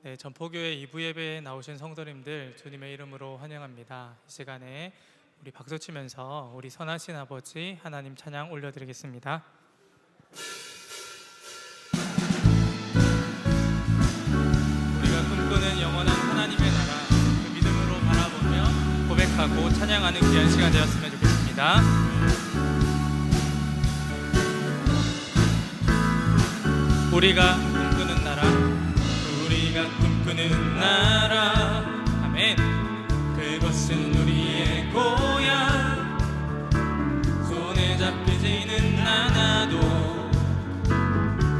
네, 전포교회 2부 예배에 나오신 성도님들 주님의 이름으로 환영합니다. 이 시간에 우리 박수 치면서 우리 선하신 아버지 하나님 찬양 올려드리겠습니다. 우리가 꿈꾸는 영원한 하나님의 나라, 그 믿음으로 바라보며 고백하고 찬양하는 귀한 시간 되었으면 좋겠습니다. 우리가 꿈꾸는 나라, 우리가 꿈꾸는 나라, 아멘. 그것은 우리의 고향, 손에 잡히지는 않아도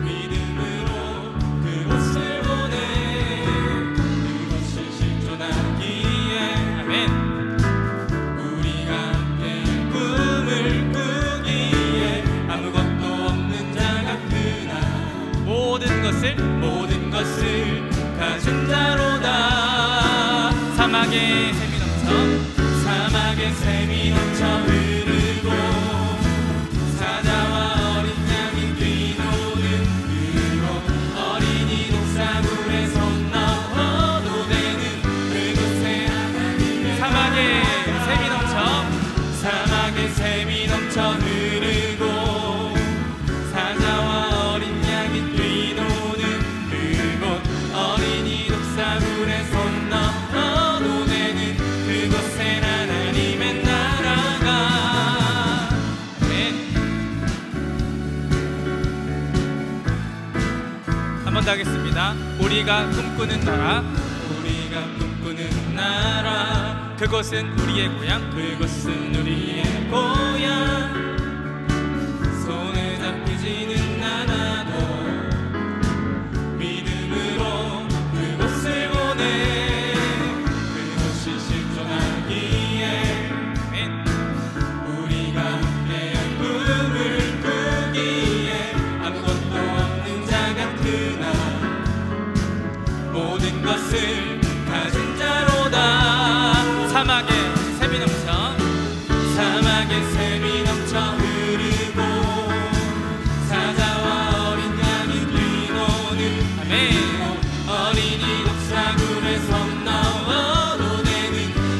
믿음으로 그곳을 보내. 그것을 실존하기에, 아멘. 우리가 함께 꿈을 꾸기에 아무것도 없는 자 같으나 모든 것을 가진 자로다. 사막에 샘이 넘쳐 흐르고 사자와 어린 양이 뛰노는 그곳, 어린이 독사물에 손 넣어도 되는 그곳에 하나님의 사막에 샘이 넘쳐 흐르고 사자와 어린 양이 뛰노는 그곳, 어린이 독사물에 손 넣어도 되는 그곳엔 하나님의 나라가. 한 번 더 하겠습니다. 우리가 꿈꾸는 나라, 그곳은 우리의 고향, 손에 잡히지는 않아도 믿음으로 그곳을 보내. 그것이 실존하기에, 우리가 함께한 꿈을 꾸기에 아무것도 없는 자 같으나 모든 것을 가진 자로다. 사막에 샘이 넘쳐 흐르고 사자와 어린 양이 뛰노는, 아멘. 어린이 독사물에 손 넣어도 되는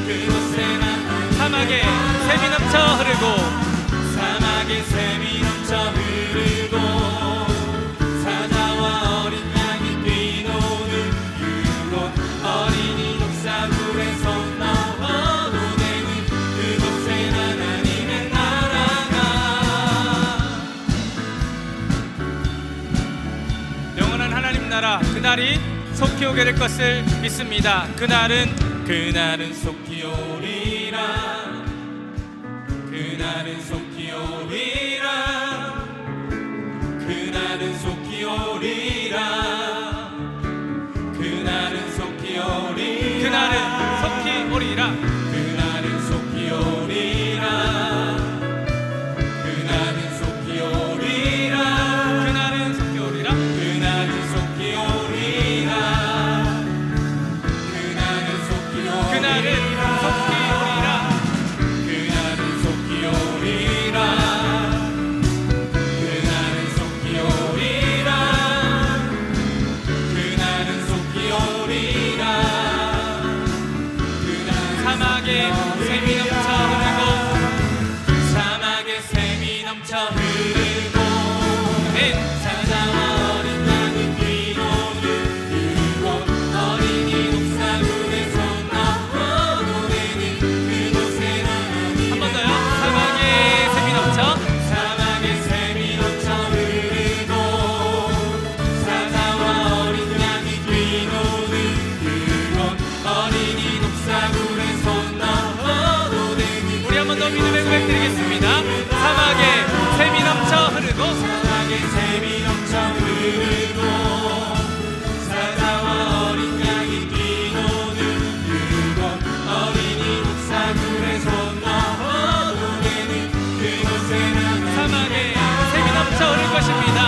그곳에 난 사막에 샘이 넘쳐 흐르고 사자와 어린 양이 뛰노는 그곳, 어린이 독사물에 손 넣어도 되는 그곳에 하나님의 나라가. 영원한 하나님 나라, 그날이 속히 오게 될 것을 믿습니다. 그날은 속히 오리라. 그날은 속히 오리라. 그날은 속히 오리라. 그날은 속히 오리라. 그날은 속히 오리라. 그날은 속히 오리라. 그날은 속히 오리라. 그날은 속히 오리라. 그날은 속히 오리라. 그날은 속히 오리라. 그날은 속히 오리라. 그날은 속히 오리라. 그날은 속히 오리라. 사막에 샘이 넘쳐 흐르고 사막에 샘이 넘쳐 흐르고 사자와 어린 양이 뛰노는 그곳, 어린이 독사물에 손 넣어도 되는 그곳에 하나님. 한 번 더요. 사막에 샘이 넘쳐 흐르고 사자와 어린 양이 뛰노는 그곳, 어린이 독사물에 손 넣어도 되는. 우리 한 번 더 믿음의 고백 드리겠습니다. 사막에 샘이 넘쳐 흐르고 사자와 어린 양이 뛰노는 그곳, 어린이 독사물에 손 넣어도 되는 그곳에 사막에 샘이 넘쳐 흐를 것입니다.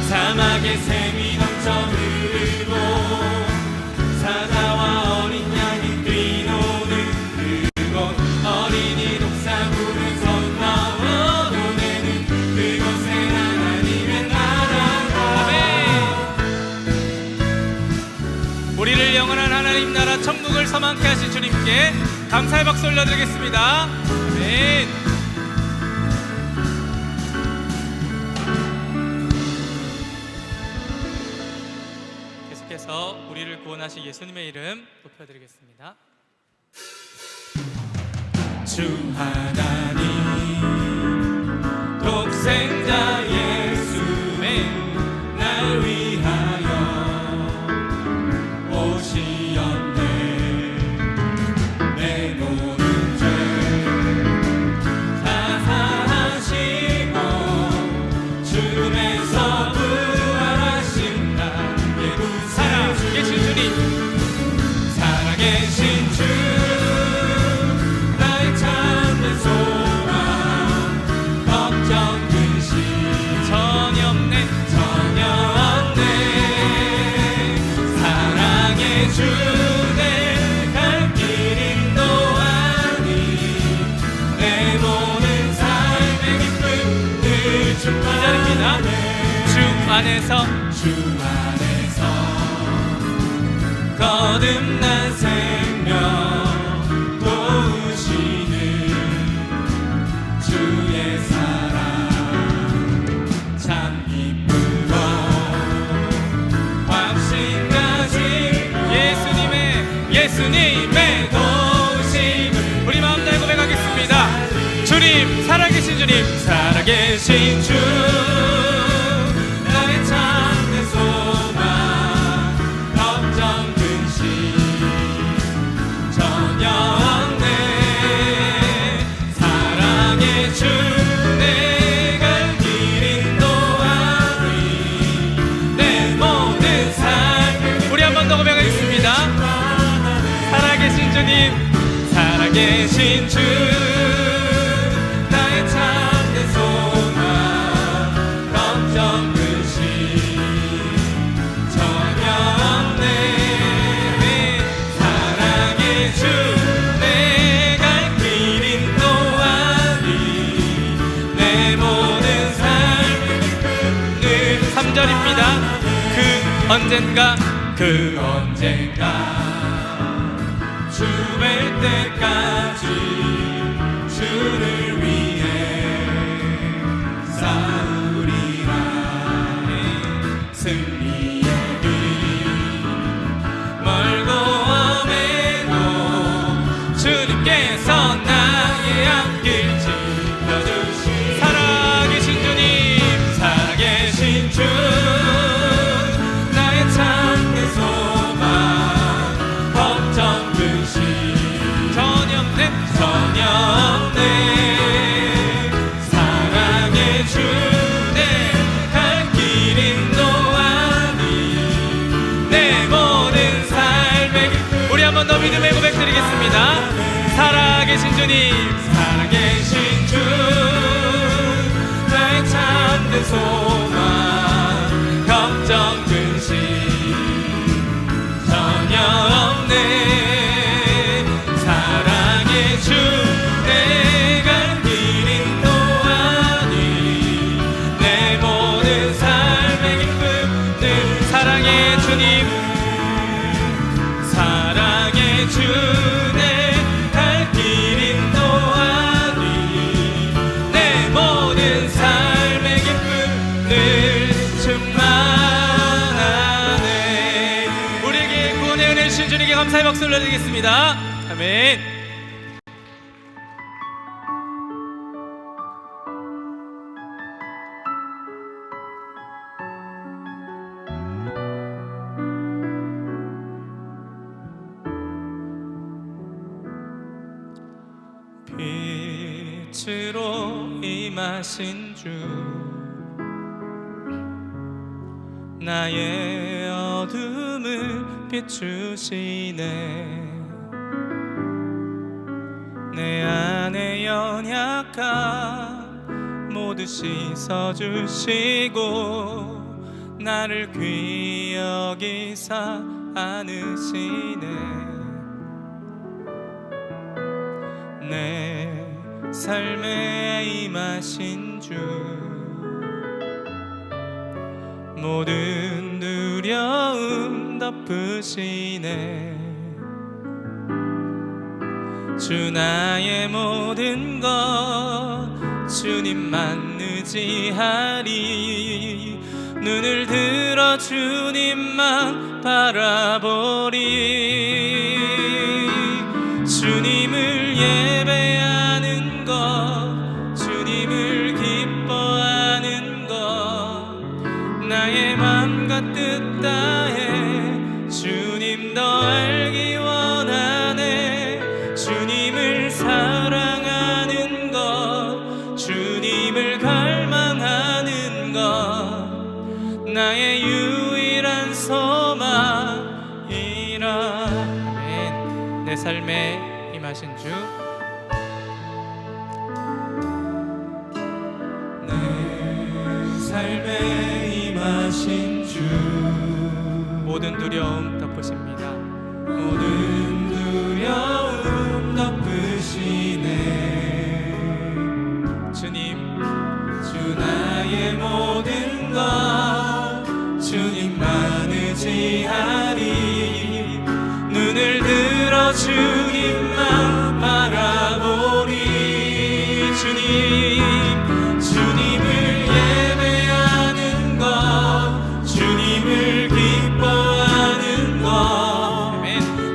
사막에 샘이 넘쳐 흐르고 사자와 어린 양이 뛰노는 그곳, 어린이 독사물에 손 넣어도 되는 그곳에 하나님의 나라가. 아멘. 우리를 서망케 하신 주님께 감사의 박수 올려드리겠습니다. 아멘. 계속해서 우리를 구원하신 예수님의 이름 높여드리겠습니다. 주 하나님 독생자 예수의 날 위하여 오시었네. 내 모든 죄 다 사하시고 죽음에서 부활하신 나의 구세주 살아계신 주 나의 참된 소망 걱정 근심 전혀 없네 사랑의 주 내 갈 길 인도하니 내 모든 삶의 기쁨 늘 충만하네. 주 안에서 거듭난 생명 도우시는 주의 사랑 참 기쁘고 확신까지 예수님의 도우심을 우리 마음 다해 고백하겠습니다. 주님 살아계신 주님 살아계신 주 나의 참된 소망 걱정 전혀 없네. 사랑의 주 내 갈 길 인도하니 내 모든 삶 우리 한 번 더 고백하겠습니다. 살아계신 주님 살아계신 주 나의 참된 소망 걱정 근심 전혀 없네. 내 갈 길 인도하니 내 모든 삶의 기쁨 늘 3절입니다. 그 언젠가 주 뵐 때까지 주를 위해 싸우리라. 승리의 길 멀고 주님께서 나의 앞길 지켜주시 살아계신 주님 살아계신 주 나의 참된 소망 걱정 근심 전혀 없네 사랑의 주 내 갈 길 인도하니 내 모든 삶의 길 우리 한 번 더 믿음의 고백 드리겠습니다. 살아계신 주님 살아계신 주 나의 참된 소망 걱정 근심 전혀 없네. 사랑의 주 내 갈 길 인도하니 내 모든 삶의 기쁨 늘 사랑의 주님 사랑의 주 감사의 박수 올려드리겠습니다. 아멘. 빛으로 임하신 주 나의 어둠을 비추시네. 내 안에 연약함 모두 씻어주시고 나를 귀히 여기사 안으시네. 내 삶에 임하신 주 모든 두려움 덮으시네. 주 나의 모든 것 주님만 의지하리. 눈을 들어 주님만 바라보리. 주님을 예배하는 것, 주님을 기뻐하는 것, 나의 맘과 뜻 다해 주님 더 알기 원하네. 주님을 사랑하는 것, 주님을 갈망하는 것, 나의 유일한 소망이라. 아멘. 내 삶에 임하신 주, 내 삶에 임하신 주, 모든 두려움 덮으십니다. 모든 두려움 덮으시네. 주님, 주 나의 모든 것 주님만 의지하리. 눈을 들어 주님만 바라보리. 주님을 예배하는 것, 주님을 기뻐하는 것,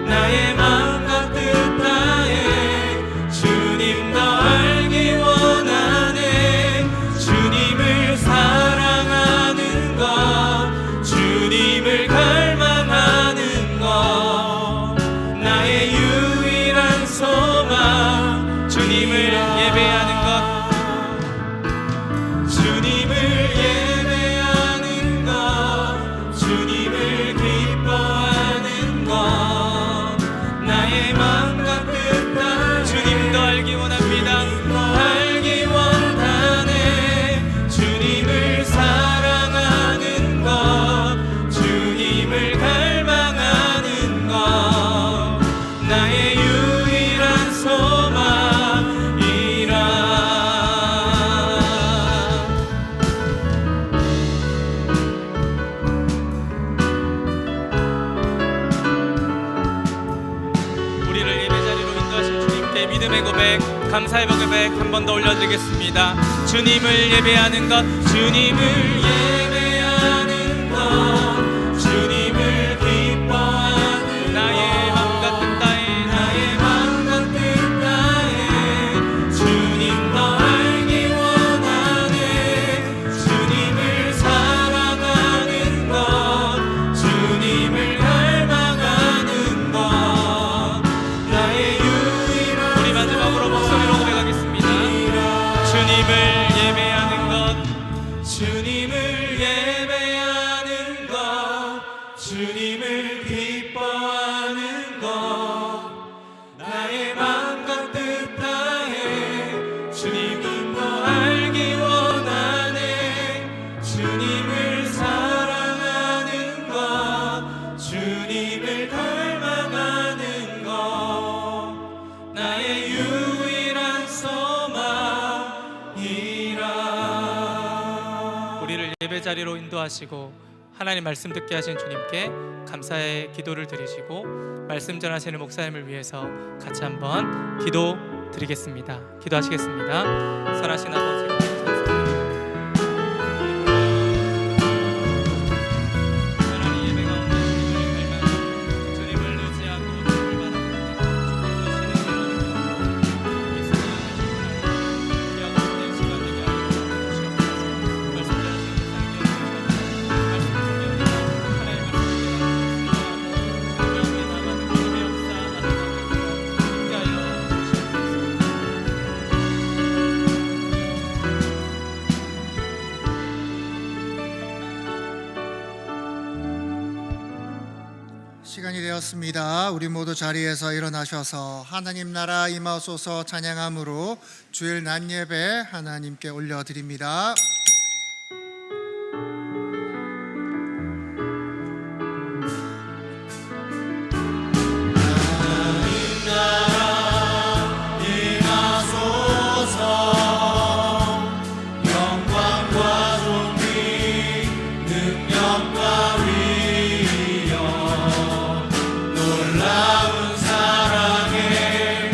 나의 맘과 뜻 다해 주님 더 알기 원하네. 주님을 사랑하는 것, 주님을 갈망하는 것, 나의 유일한 소망. 주님을 예배하는 것, 주님을 예배하는 것, 주님을 기뻐하는 것, 나의 맘과 뜻 다 주님 더 알기 원합니다. 알기 원하네. 주님을 사랑하는 것, 주님을 갈망하는 것, 나의 유일한 소망이라. 우리를 예배자리로 인도하신 주님께 믿음의 고백, 감사의 고백 한 번 더 올려드리겠습니다. 주님을 예배하는 것, 주님을 예배하는 것, 주님을 기뻐하는 나의 맘과 뜻 다해, 나의 맘과 뜻 다해 주님 더 알기 원하네. 주님을 사랑하는 것, 주님을 갈망하는 것, 나의 유일한. 우리 마지막으로 목소리로 고백하겠습니다. 주님을 예배하는 것, 주님을 예배하는 것, 주님을 기뻐하는 것, 나의 맘과 뜻 다해 주님 더 알기 원하네. 주님을 사랑하는 것, 주님을 갈망하는 것, 나의 유일한 소망이라. 우리를 예배자리로 인도하시고 하나님 말씀 듣게 하신 주님께 감사의 기도를 드리시고, 말씀 전하시는 목사님을 위해서 같이 한번 기도 드리겠습니다. 기도하시겠습니다. 선하신 아버지, 하나님 예배 가운데 주님을 의지하고 주님을 바라보는 시간이 되었습니다. 우리 모두 자리에서 일어나셔서 하나님 나라 임하소서 찬양함으로 주일 낮 예배 하나님께 올려드립니다. 놀라운 사랑에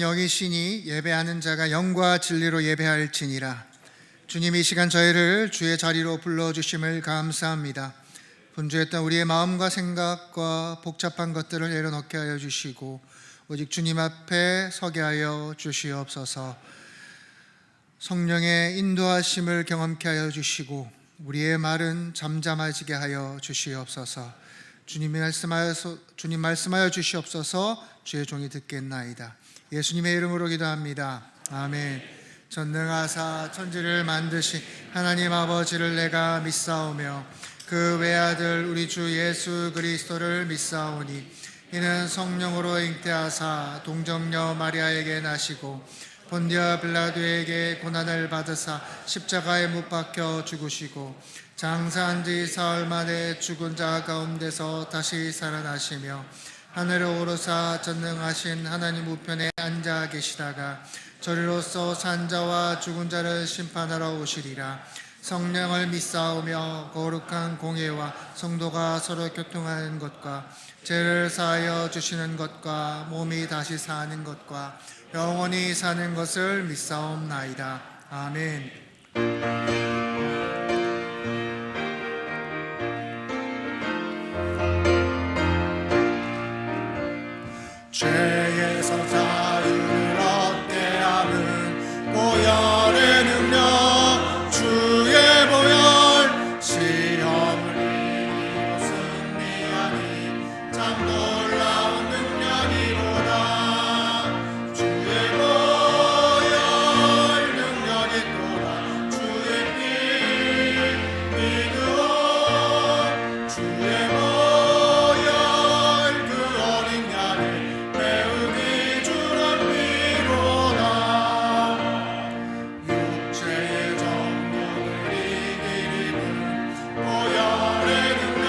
기쁨은 여기시니 예배하는 자가 영과 진리로 예배할지니라. 주님, 이 시간 저희를 주의 자리로 불러주심을 감사합니다. 분주했던 우리의 마음과 생각과 복잡한 것들을 내려놓게 하여 주시고 오직 주님 앞에 서게 하여 주시옵소서. 성령의 인도하심을 경험케 하여 주시고 우리의 말은 잠잠해지게 하여 주시옵소서. 주님 말씀하여 주시옵소서. 주의 종이 듣겠나이다. 예수님의 이름으로 기도합니다. 아멘. 전능하사 천지를 만드신 하나님 아버지를 내가 믿사오며 그 외아들 우리 주 예수 그리스도를 믿사오니 이는 성령으로 잉태하사 동정녀 마리아에게 나시고 본디아 빌라도에게 고난을 받으사 십자가에 못 박혀 죽으시고 장사한 지 사흘 만에 죽은 자 가운데서 다시 살아나시며 하늘에 오르사 전능하신 하나님 우편에 앉아 계시다가 저리로서 산 자와 죽은 자를 심판하러 오시리라. 성령을 믿사오며 거룩한 공예와 성도가 서로 교통하는 것과 죄를 사하여 주시는 것과 몸이 다시 사는 것과 영원히 사는 것을 믿사옵나이다. 아멘. 죄에서 자유를 얻게 하는 보혈의 능력 주의 보혈 시험을 이기고 승리하니 참 놀라운 능력이로다. 주의 보혈 능력이 또다. 주의 피 믿으오. 주의 보혈 그 어린 양을 배우기 주는 피로다. 육체의 정욕을 이기리는 보혈의 능력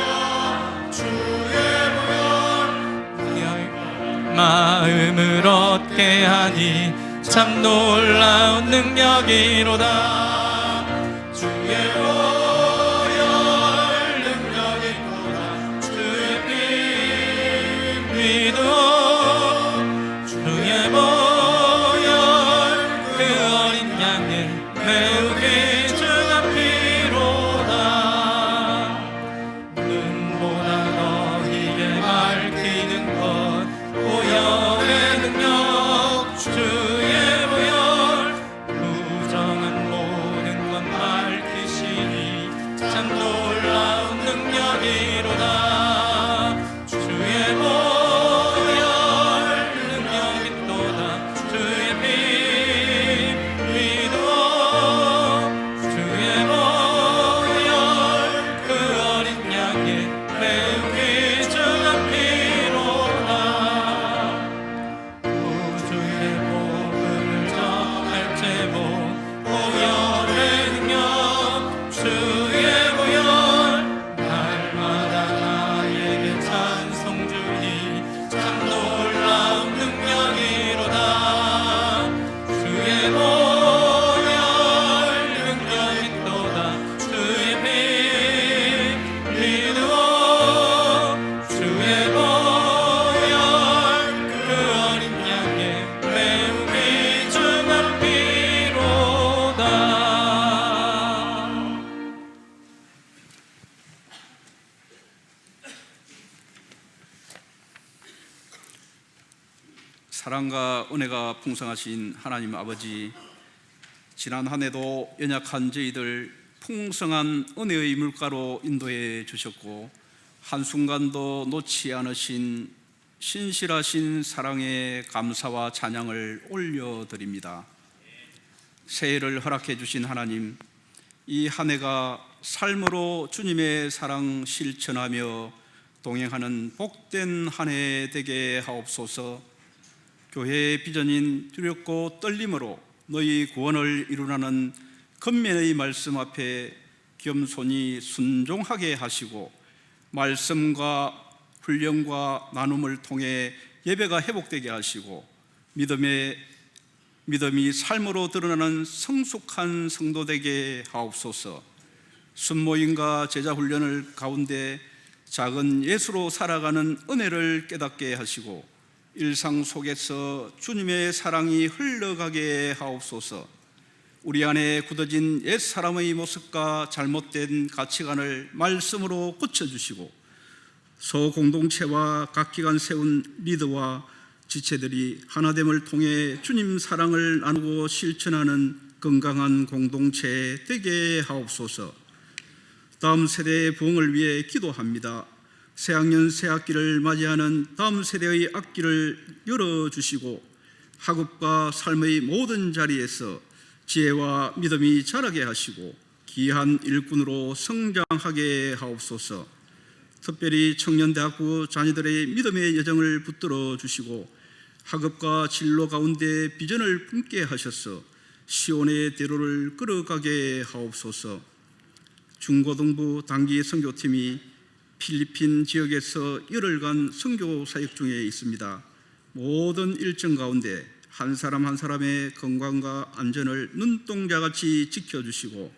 주의 보혈 마음을 얻게 하니 참 놀라운 능력이로다. 주의 보혈 능력이 또다. 주의 피 믿어 주의 보혈 그 어린 양을 메우기 주가 피로다. 눈보다 너희게 밝히는 것 보혈의 능력 주의 보혈 부정한 모든 것 밝히시니 참 놀라운 능력이로다. 주의 보혈 능력이 또다. 주의 피 믿어 주의 보혈 그 어린 양의 메우기 주가 피로다. 우주의 복음을 전할 제목 보혈의 능력 주의 보혈 날마다 나에게 찬송 주니 참 놀라운 능력이로다. 주의 보혈 능력이 또다. 주의 피 믿으오. 주의 보혈 그 어린 양의 메우기 주가 피로다. 사랑과 은혜가 풍성하신 하나님 아버지, 지난 한 해도 연약한 저희들 풍성한 은혜의 물가로 인도해 주셨고 한순간도 놓지 않으신 신실하신 사랑의 감사와 찬양을 올려드립니다. 새해를 허락해 주신 하나님, 이 한 해가 삶으로 주님의 사랑 실천하며 동행하는 복된 한 해 되게 하옵소서. 교회의 비전인 두렵고 떨림으로 너희 구원을 이루라는 권면의 말씀 앞에 겸손히 순종하게 하시고 말씀과 훈련과 나눔을 통해 예배가 회복되게 하시고 믿음이 삶으로 드러나는 성숙한 성도 되게 하옵소서. 순모임과 제자 훈련을 가운데 작은 예수로 살아가는 은혜를 깨닫게 하시고 일상 속에서 주님의 사랑이 흘러가게 하옵소서. 우리 안에 굳어진 옛 사람의 모습과 잘못된 가치관을 말씀으로 고쳐주시고 소공동체와 각 기관 세운 리더와 지체들이 하나됨을 통해 주님 사랑을 나누고 실천하는 건강한 공동체 되게 하옵소서. 다음 세대의 부흥을 위해 기도합니다. 새학년 새학기를 맞이하는 다음 세대의 앞길을 열어주시고 학업과 삶의 모든 자리에서 지혜와 믿음이 자라게 하시고 귀한 일꾼으로 성장하게 하옵소서. 특별히 청년대학부 자녀들의 믿음의 여정을 붙들어 주시고 학업과 진로 가운데 비전을 품게 하셔서 시온의 대로를 걸어가게 하옵소서. 중고등부 단기 선교팀이 필리핀 지역에서 열흘간 선교 사역 중에 있습니다. 모든 일정 가운데 한 사람 한 사람의 건강과 안전을 눈동자같이 지켜주시고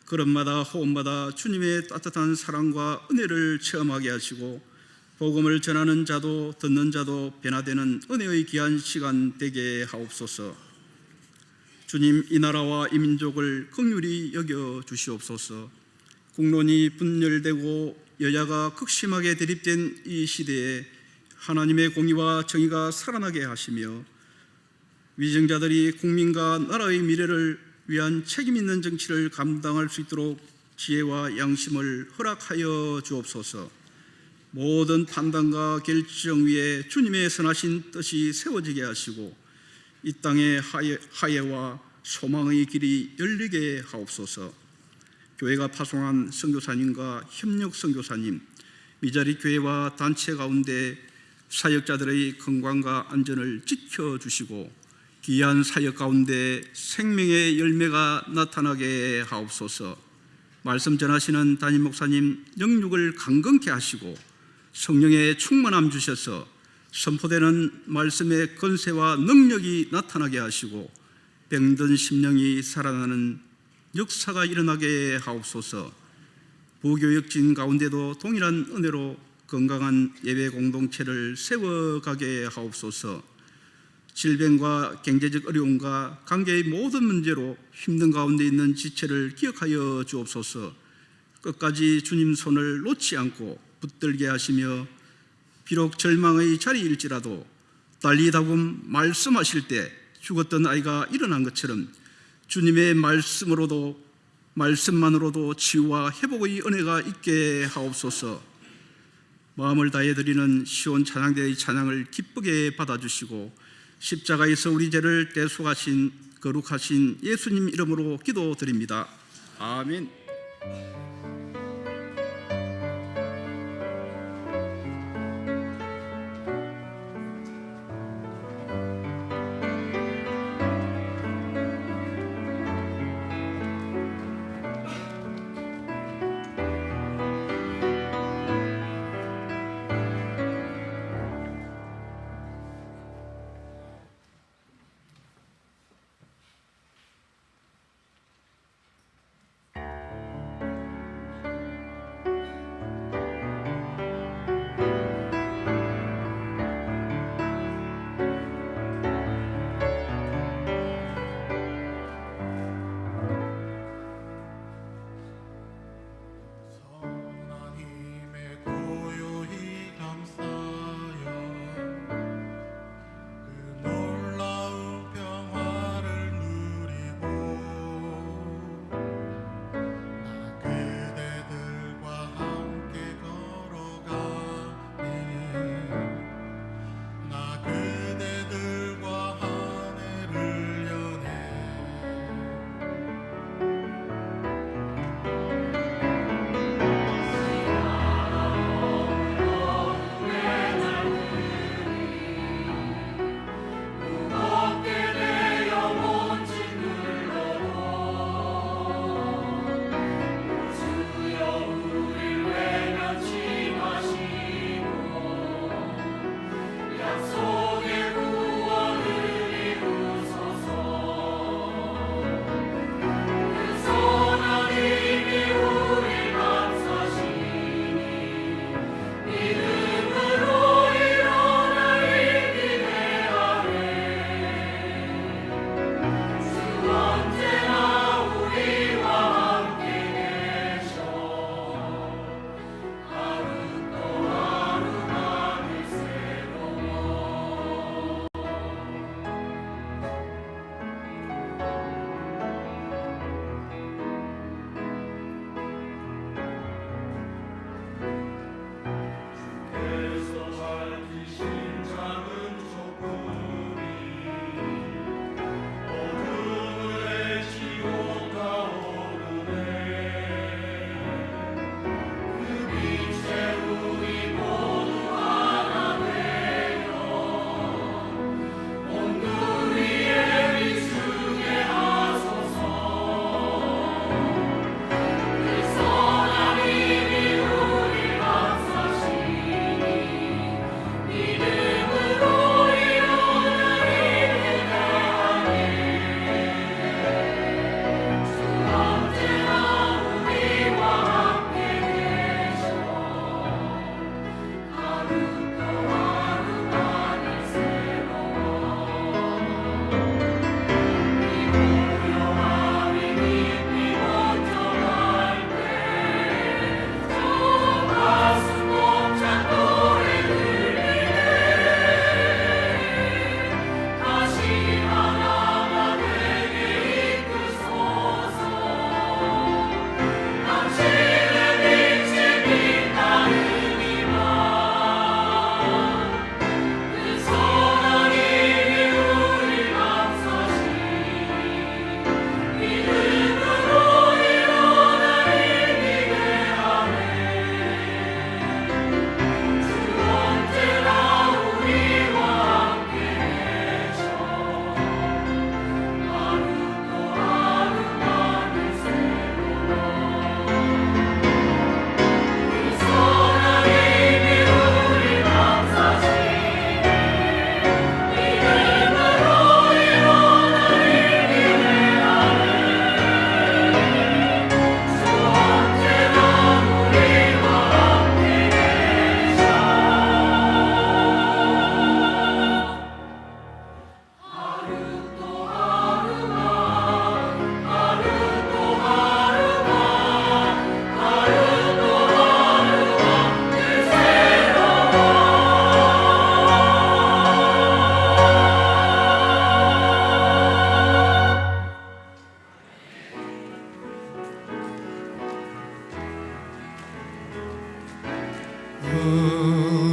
걸음마다 호흡마다 주님의 따뜻한 사랑과 은혜를 체험하게 하시고 복음을 전하는 자도 듣는 자도 변화되는 은혜의 귀한 시간 되게 하옵소서. 주님, 이 나라와 이 민족을 긍휼히 여겨 주시옵소서. 국론이 분열되고 여야가 극심하게 대립된 이 시대에 하나님의 공의와 정의가 살아나게 하시며 위정자들이 국민과 나라의 미래를 위한 책임 있는 정치를 감당할 수 있도록 지혜와 양심을 허락하여 주옵소서. 모든 판단과 결정 위에 주님의 선하신 뜻이 세워지게 하시고 이 땅의 하예와 소망의 길이 열리게 하옵소서. 교회가 파송한 선교사님과 협력 선교사님, 미자리 교회와 단체 가운데 사역자들의 건강과 안전을 지켜주시고 귀한 사역 가운데 생명의 열매가 나타나게 하옵소서. 말씀 전하시는 담임 목사님 영육을 강건케 하시고 성령의 충만함 주셔서 선포되는 말씀의 권세와 능력이 나타나게 하시고 병든 심령이 살아나는 역사가 일어나게 하옵소서. 부교역진 가운데도 동일한 은혜로 건강한 예배 공동체를 세워가게 하옵소서. 질병과 경제적 어려움과 관계의 모든 문제로 힘든 가운데 있는 지체를 기억하여 주옵소서. 끝까지 주님 손을 놓지 않고 붙들게 하시며 비록 절망의 자리일지라도 달리다금 말씀하실 때 죽었던 아이가 일어난 것처럼 주님의 말씀만으로도 치유와 회복의 은혜가 있게 하옵소서. 마음을 다해 드리는 시온 찬양대의 찬양을 기쁘게 받아주시고 십자가에서 우리 죄를 대속하신 거룩하신 예수님 이름으로 기도드립니다. 아멘.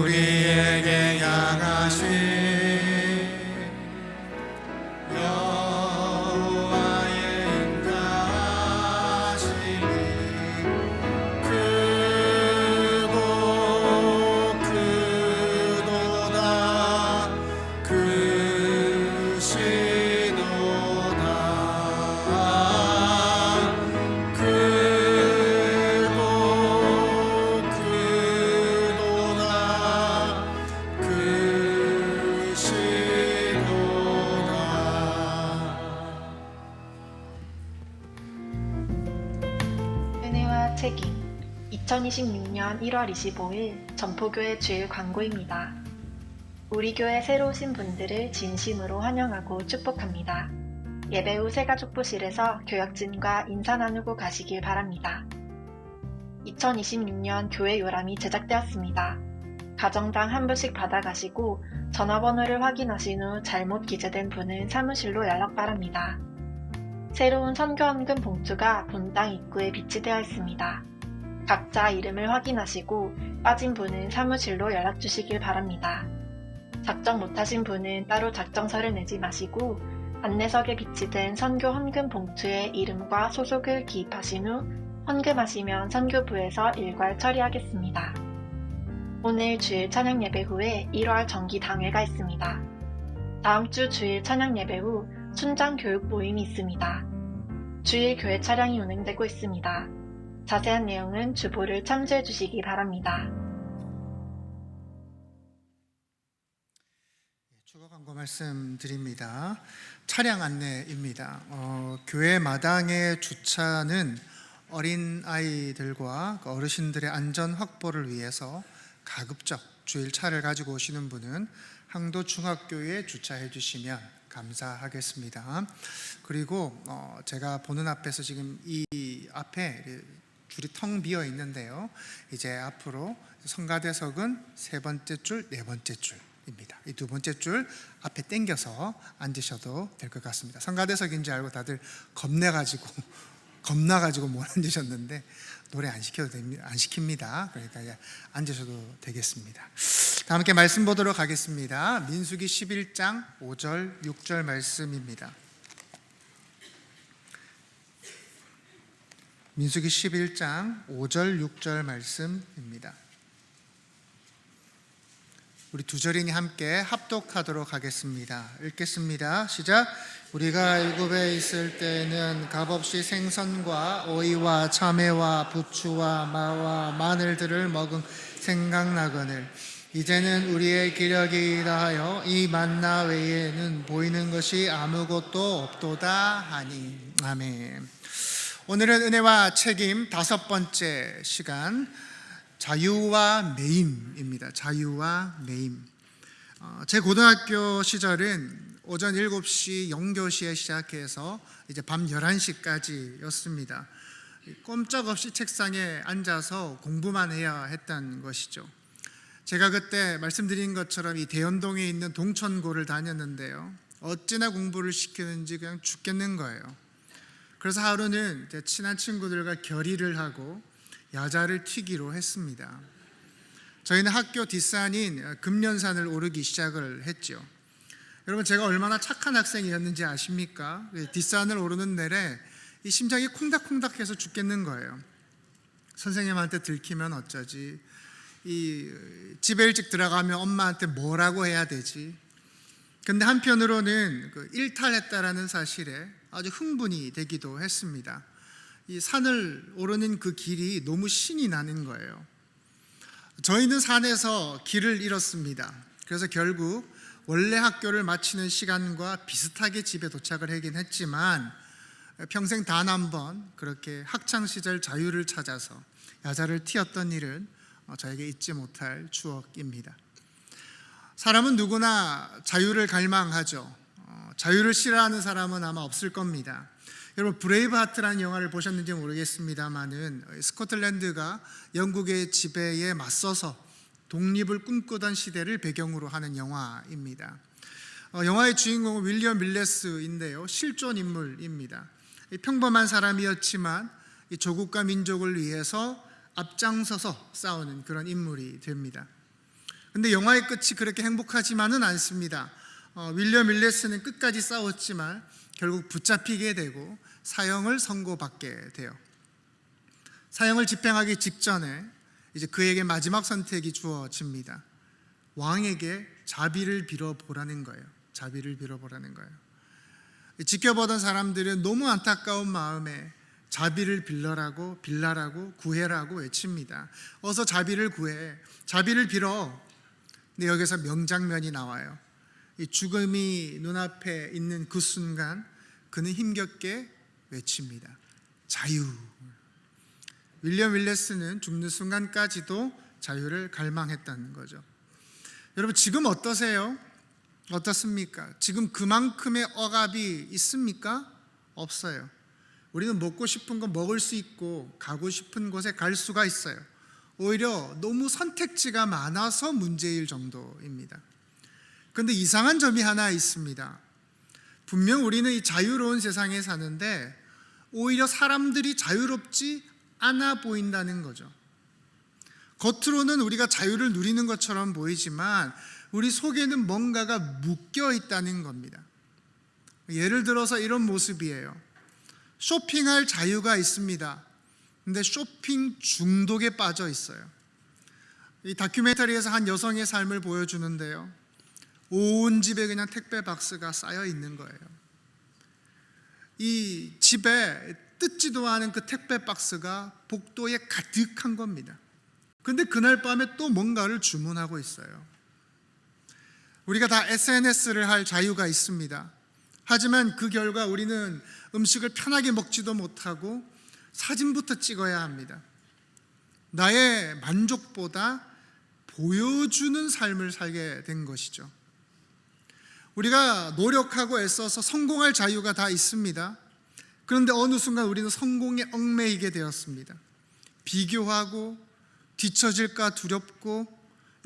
우리에게 향하신 여호와의 인자하심이 크고 크도다 크시도다 크고 크도다 크시도다. 은혜와 책임 2026년 1월 25일 전포교회 주일 광고입니다. 우리 교회 새로 오신 분들을 진심으로 환영하고 축복합니다. 예배 후 새가족부실에서 교역진과 인사 나누고 가시길 바랍니다. 2026년 교회 요람이 제작되었습니다. 가정당 한 부씩 받아가시고 전화번호를 확인하신 후 잘못 기재된 분은 사무실로 연락 바랍니다. 새로운 선교헌금 봉투가 본당 입구에 비치되어 있습니다. 각자 이름을 확인하시고 빠진 분은 사무실로 연락 주시길 바랍니다. 작정 못하신 분은 따로 작정서를 내지 마시고 안내석에 비치된 선교 헌금 봉투에 이름과 소속을 기입하신 후 헌금하시면 선교부에서 일괄 처리하겠습니다. 오늘 주일 찬양 예배 후에 1월 정기 당회가 있습니다. 다음 주 주일 찬양 예배 후 순장 교육 모임이 있습니다. 주일 교회 차량이 운행되고 있습니다. 자세한 내용은 주보를 참조해 주시기 바랍니다. 추가 광고 말씀드립니다. 차량 안내입니다. 교회 마당의 주차는 어린 아이들과 어르신들의 안전 확보를 위해서 가급적 주일 차를 가지고 오시는 분은 항도 중학교에 주차해 주시면 감사하겠습니다. 그리고 제가 보는 앞에서 지금 이 앞에 줄이 텅 비어 있는데요. 이제 앞으로 성가대석은 세 번째 줄, 네 번째 줄입니다. 이 두 번째 줄 앞에 당겨서 앉으셔도 될 것 같습니다. 성가대석인 줄 알고 다들 겁나가지고 못 앉으셨는데 노래 안 시킵니다. 그러니까 앉으셔도 되겠습니다. 다 함께 말씀 보도록 하겠습니다. 민수기 11장 5절 6절 말씀입니다. 민수기 11장 5절 6절 말씀입니다. 우리 두 절이니 함께 합독하도록 하겠습니다. 읽겠습니다. 시작. 우리가 애굽에 있을 때는 값없이 생선과 오이와 참외와 부추와 마와 마늘들을 먹은 생각나거늘 이제는 우리의 기력이 다하여 이 만나 외에는 보이는 것이 아무것도 없도다 하니. 아멘. 오늘은 은혜와 책임 다섯 번째 시간 자유와 매임입니다. 자유와 매임. 제 고등학교 시절은 오전 7시 영교시에 시작해서 이제 밤 11시까지였습니다. 꼼짝없이 책상에 앉아서 공부만 해야 했던 것이죠. 제가 그때 말씀드린 것처럼 이 대연동에 있는 동천고를 다녔는데요. 어찌나 공부를 시키는지 그냥 죽겠는 거예요. 그래서 하루는 제 친한 친구들과 결의를 하고 야자를 튀기로 했습니다. 저희는 학교 뒷산인 금련산을 오르기 시작을 했죠. 여러분, 제가 얼마나 착한 학생이었는지 아십니까? 뒷산을 오르는 내내 이 심장이 콩닥콩닥해서 죽겠는 거예요. 선생님한테 들키면 어쩌지? 이 집에 일찍 들어가면 엄마한테 뭐라고 해야 되지? 근데 한편으로는 일탈했다라는 사실에 아주 흥분이 되기도 했습니다. 이 산을 오르는 그 길이 너무 신이 나는 거예요. 저희는 산에서 길을 잃었습니다. 그래서 결국 원래 학교를 마치는 시간과 비슷하게 집에 도착을 하긴 했지만 평생 단 한 번 그렇게 학창시절 자유를 찾아서 야자를 튀었던 일은 저에게 잊지 못할 추억입니다. 사람은 누구나 자유를 갈망하죠. 자유를 싫어하는 사람은 아마 없을 겁니다. 여러분, 브레이브하트라는 영화를 보셨는지 모르겠습니다만은 스코틀랜드가 영국의 지배에 맞서서 독립을 꿈꾸던 시대를 배경으로 하는 영화입니다. 영화의 주인공은 윌리엄 밀레스인데요, 실존 인물입니다. 평범한 사람이었지만 이 조국과 민족을 위해서 앞장서서 싸우는 그런 인물이 됩니다. 근데 영화의 끝이 그렇게 행복하지만은 않습니다. 윌리엄 윌레스는 끝까지 싸웠지만 결국 붙잡히게 되고 사형을 선고받게 돼요. 사형을 집행하기 직전에 이제 그에게 마지막 선택이 주어집니다. 왕에게 자비를 빌어보라는 거예요. 자비를 빌어보라는 거예요. 지켜보던 사람들은 너무 안타까운 마음에 자비를 빌라라고 구해라고 외칩니다. 어서 자비를 구해, 자비를 빌어. 근데 여기서 명장면이 나와요. 이 죽음이 눈앞에 있는 그 순간 그는 힘겹게 외칩니다. 자유. 윌리엄 윌레스는 죽는 순간까지도 자유를 갈망했다는 거죠. 여러분 지금 어떠세요? 어떻습니까? 지금 그만큼의 억압이 있습니까? 없어요. 우리는 먹고 싶은 거 먹을 수 있고 가고 싶은 곳에 갈 수가 있어요. 오히려 너무 선택지가 많아서 문제일 정도입니다. 그런데 이상한 점이 하나 있습니다. 분명 우리는 이 자유로운 세상에 사는데 오히려 사람들이 자유롭지 않아 보인다는 거죠. 겉으로는 우리가 자유를 누리는 것처럼 보이지만 우리 속에는 뭔가가 묶여 있다는 겁니다. 예를 들어서 이런 모습이에요. 쇼핑할 자유가 있습니다. 근데 쇼핑 중독에 빠져 있어요. 이 다큐멘터리에서 한 여성의 삶을 보여주는데요. 온 집에 그냥 택배 박스가 쌓여 있는 거예요. 이 집에 뜯지도 않은 그 택배 박스가 복도에 가득한 겁니다. 근데 그날 밤에 또 뭔가를 주문하고 있어요. 우리가 다 SNS를 할 자유가 있습니다. 하지만 그 결과 우리는 음식을 편하게 먹지도 못하고 사진부터 찍어야 합니다. 나의 만족보다 보여주는 삶을 살게 된 것이죠. 우리가 노력하고 애써서 성공할 자유가 다 있습니다. 그런데 어느 순간 우리는 성공에 얽매이게 되었습니다. 비교하고 뒤처질까 두렵고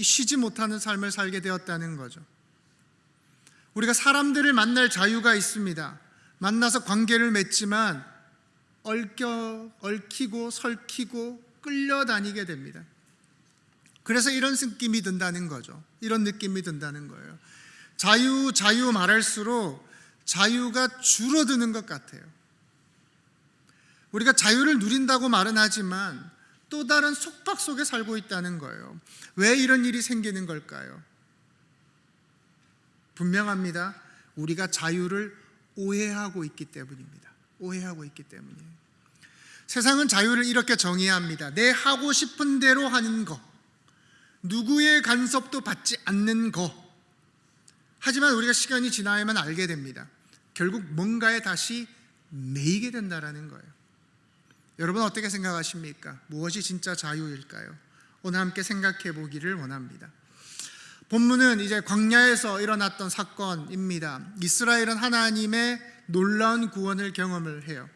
쉬지 못하는 삶을 살게 되었다는 거죠. 우리가 사람들을 만날 자유가 있습니다. 만나서 관계를 맺지만 얽히고 설키고 끌려다니게 됩니다. 그래서 이런 느낌이 든다는 거죠. 이런 느낌이 든다는 거예요. 자유 말할수록 자유가 줄어드는 것 같아요. 우리가 자유를 누린다고 말은 하지만 또 다른 속박 속에 살고 있다는 거예요. 왜 이런 일이 생기는 걸까요? 분명합니다. 우리가 자유를 오해하고 있기 때문입니다. 오해하고 있기 때문이에요. 세상은 자유를 이렇게 정의합니다. 내 하고 싶은 대로 하는 거, 누구의 간섭도 받지 않는 거. 하지만 우리가 시간이 지나야만 알게 됩니다. 결국 뭔가에 다시 매이게 된다는 거예요. 여러분 어떻게 생각하십니까? 무엇이 진짜 자유일까요? 오늘 함께 생각해 보기를 원합니다. 본문은 이제 광야에서 일어났던 사건입니다. 이스라엘은 하나님의 놀라운 구원을 경험을 해요.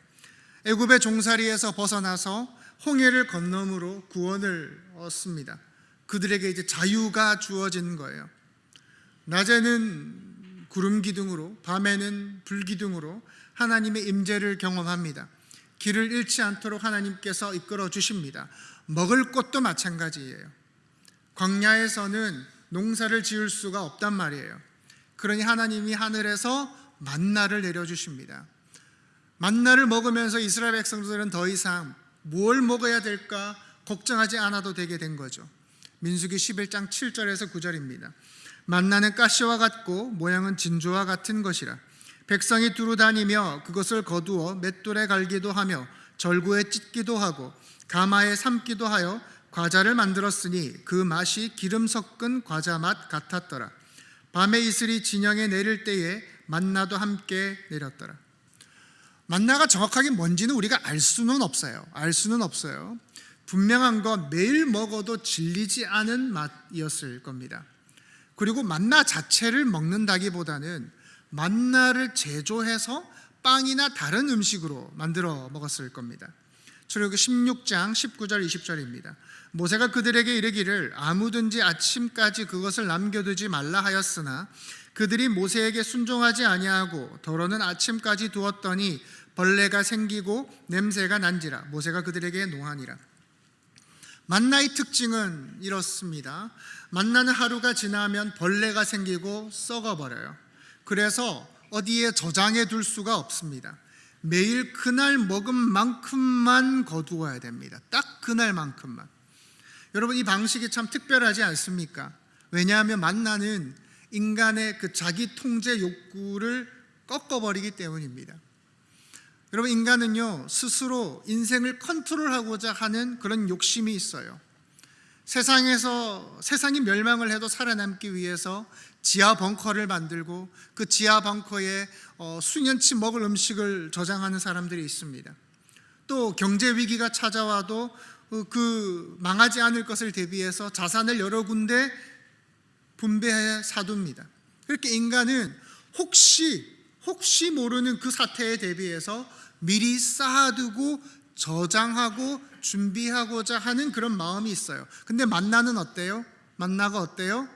애굽의 종살이에서 벗어나서 홍해를 건너므로 구원을 얻습니다. 그들에게 이제 자유가 주어진 거예요. 낮에는 구름 기둥으로, 밤에는 불 기둥으로 하나님의 임재를 경험합니다. 길을 잃지 않도록 하나님께서 이끌어 주십니다. 먹을 것도 마찬가지예요. 광야에서는 농사를 지을 수가 없단 말이에요. 그러니 하나님이 하늘에서 만나를 내려주십니다. 만나를 먹으면서 이스라엘 백성들은 더 이상 뭘 먹어야 될까 걱정하지 않아도 되게 된 거죠. 민수기 11장 7절에서 9절입니다. 만나는 가시와 같고 모양은 진주와 같은 것이라. 백성이 두루 다니며 그것을 거두어 맷돌에 갈기도 하며 절구에 찢기도 하고 가마에 삶기도 하여 과자를 만들었으니 그 맛이 기름 섞은 과자 맛 같았더라. 밤에 이슬이 진영에 내릴 때에 만나도 함께 내렸더라. 만나가 정확하게 뭔지는 우리가 알 수는 없어요. 분명한 건 매일 먹어도 질리지 않은 맛이었을 겁니다. 그리고 만나 자체를 먹는다기보다는 만나를 제조해서 빵이나 다른 음식으로 만들어 먹었을 겁니다. 출애굽기 16장 19절 20절입니다. 모세가 그들에게 이르기를 아무든지 아침까지 그것을 남겨두지 말라 하였으나 그들이 모세에게 순종하지 아니하고 더러는 아침까지 두었더니 벌레가 생기고 냄새가 난지라. 모세가 그들에게 노하니라. 만나의 특징은 이렇습니다. 만나는 하루가 지나면 벌레가 생기고 썩어버려요. 그래서 어디에 저장해 둘 수가 없습니다. 매일 그날 먹은 만큼만 거두어야 됩니다. 딱 그날만큼만. 여러분, 이 방식이 참 특별하지 않습니까? 왜냐하면 만나는 인간의 그 자기 통제 욕구를 꺾어버리기 때문입니다. 여러분, 인간은요 스스로 인생을 컨트롤하고자 하는 그런 욕심이 있어요. 세상이 멸망을 해도 살아남기 위해서 지하 벙커를 만들고 그 지하 벙커에 수년치 먹을 음식을 저장하는 사람들이 있습니다. 또 경제 위기가 찾아와도 그 망하지 않을 것을 대비해서 자산을 여러 군데 분배해 사둡니다. 그렇게 인간은 혹시 모르는 그 사태에 대비해서 미리 쌓아두고 저장하고 준비하고자 하는 그런 마음이 있어요. 근데 만나는 어때요? 만나가 어때요?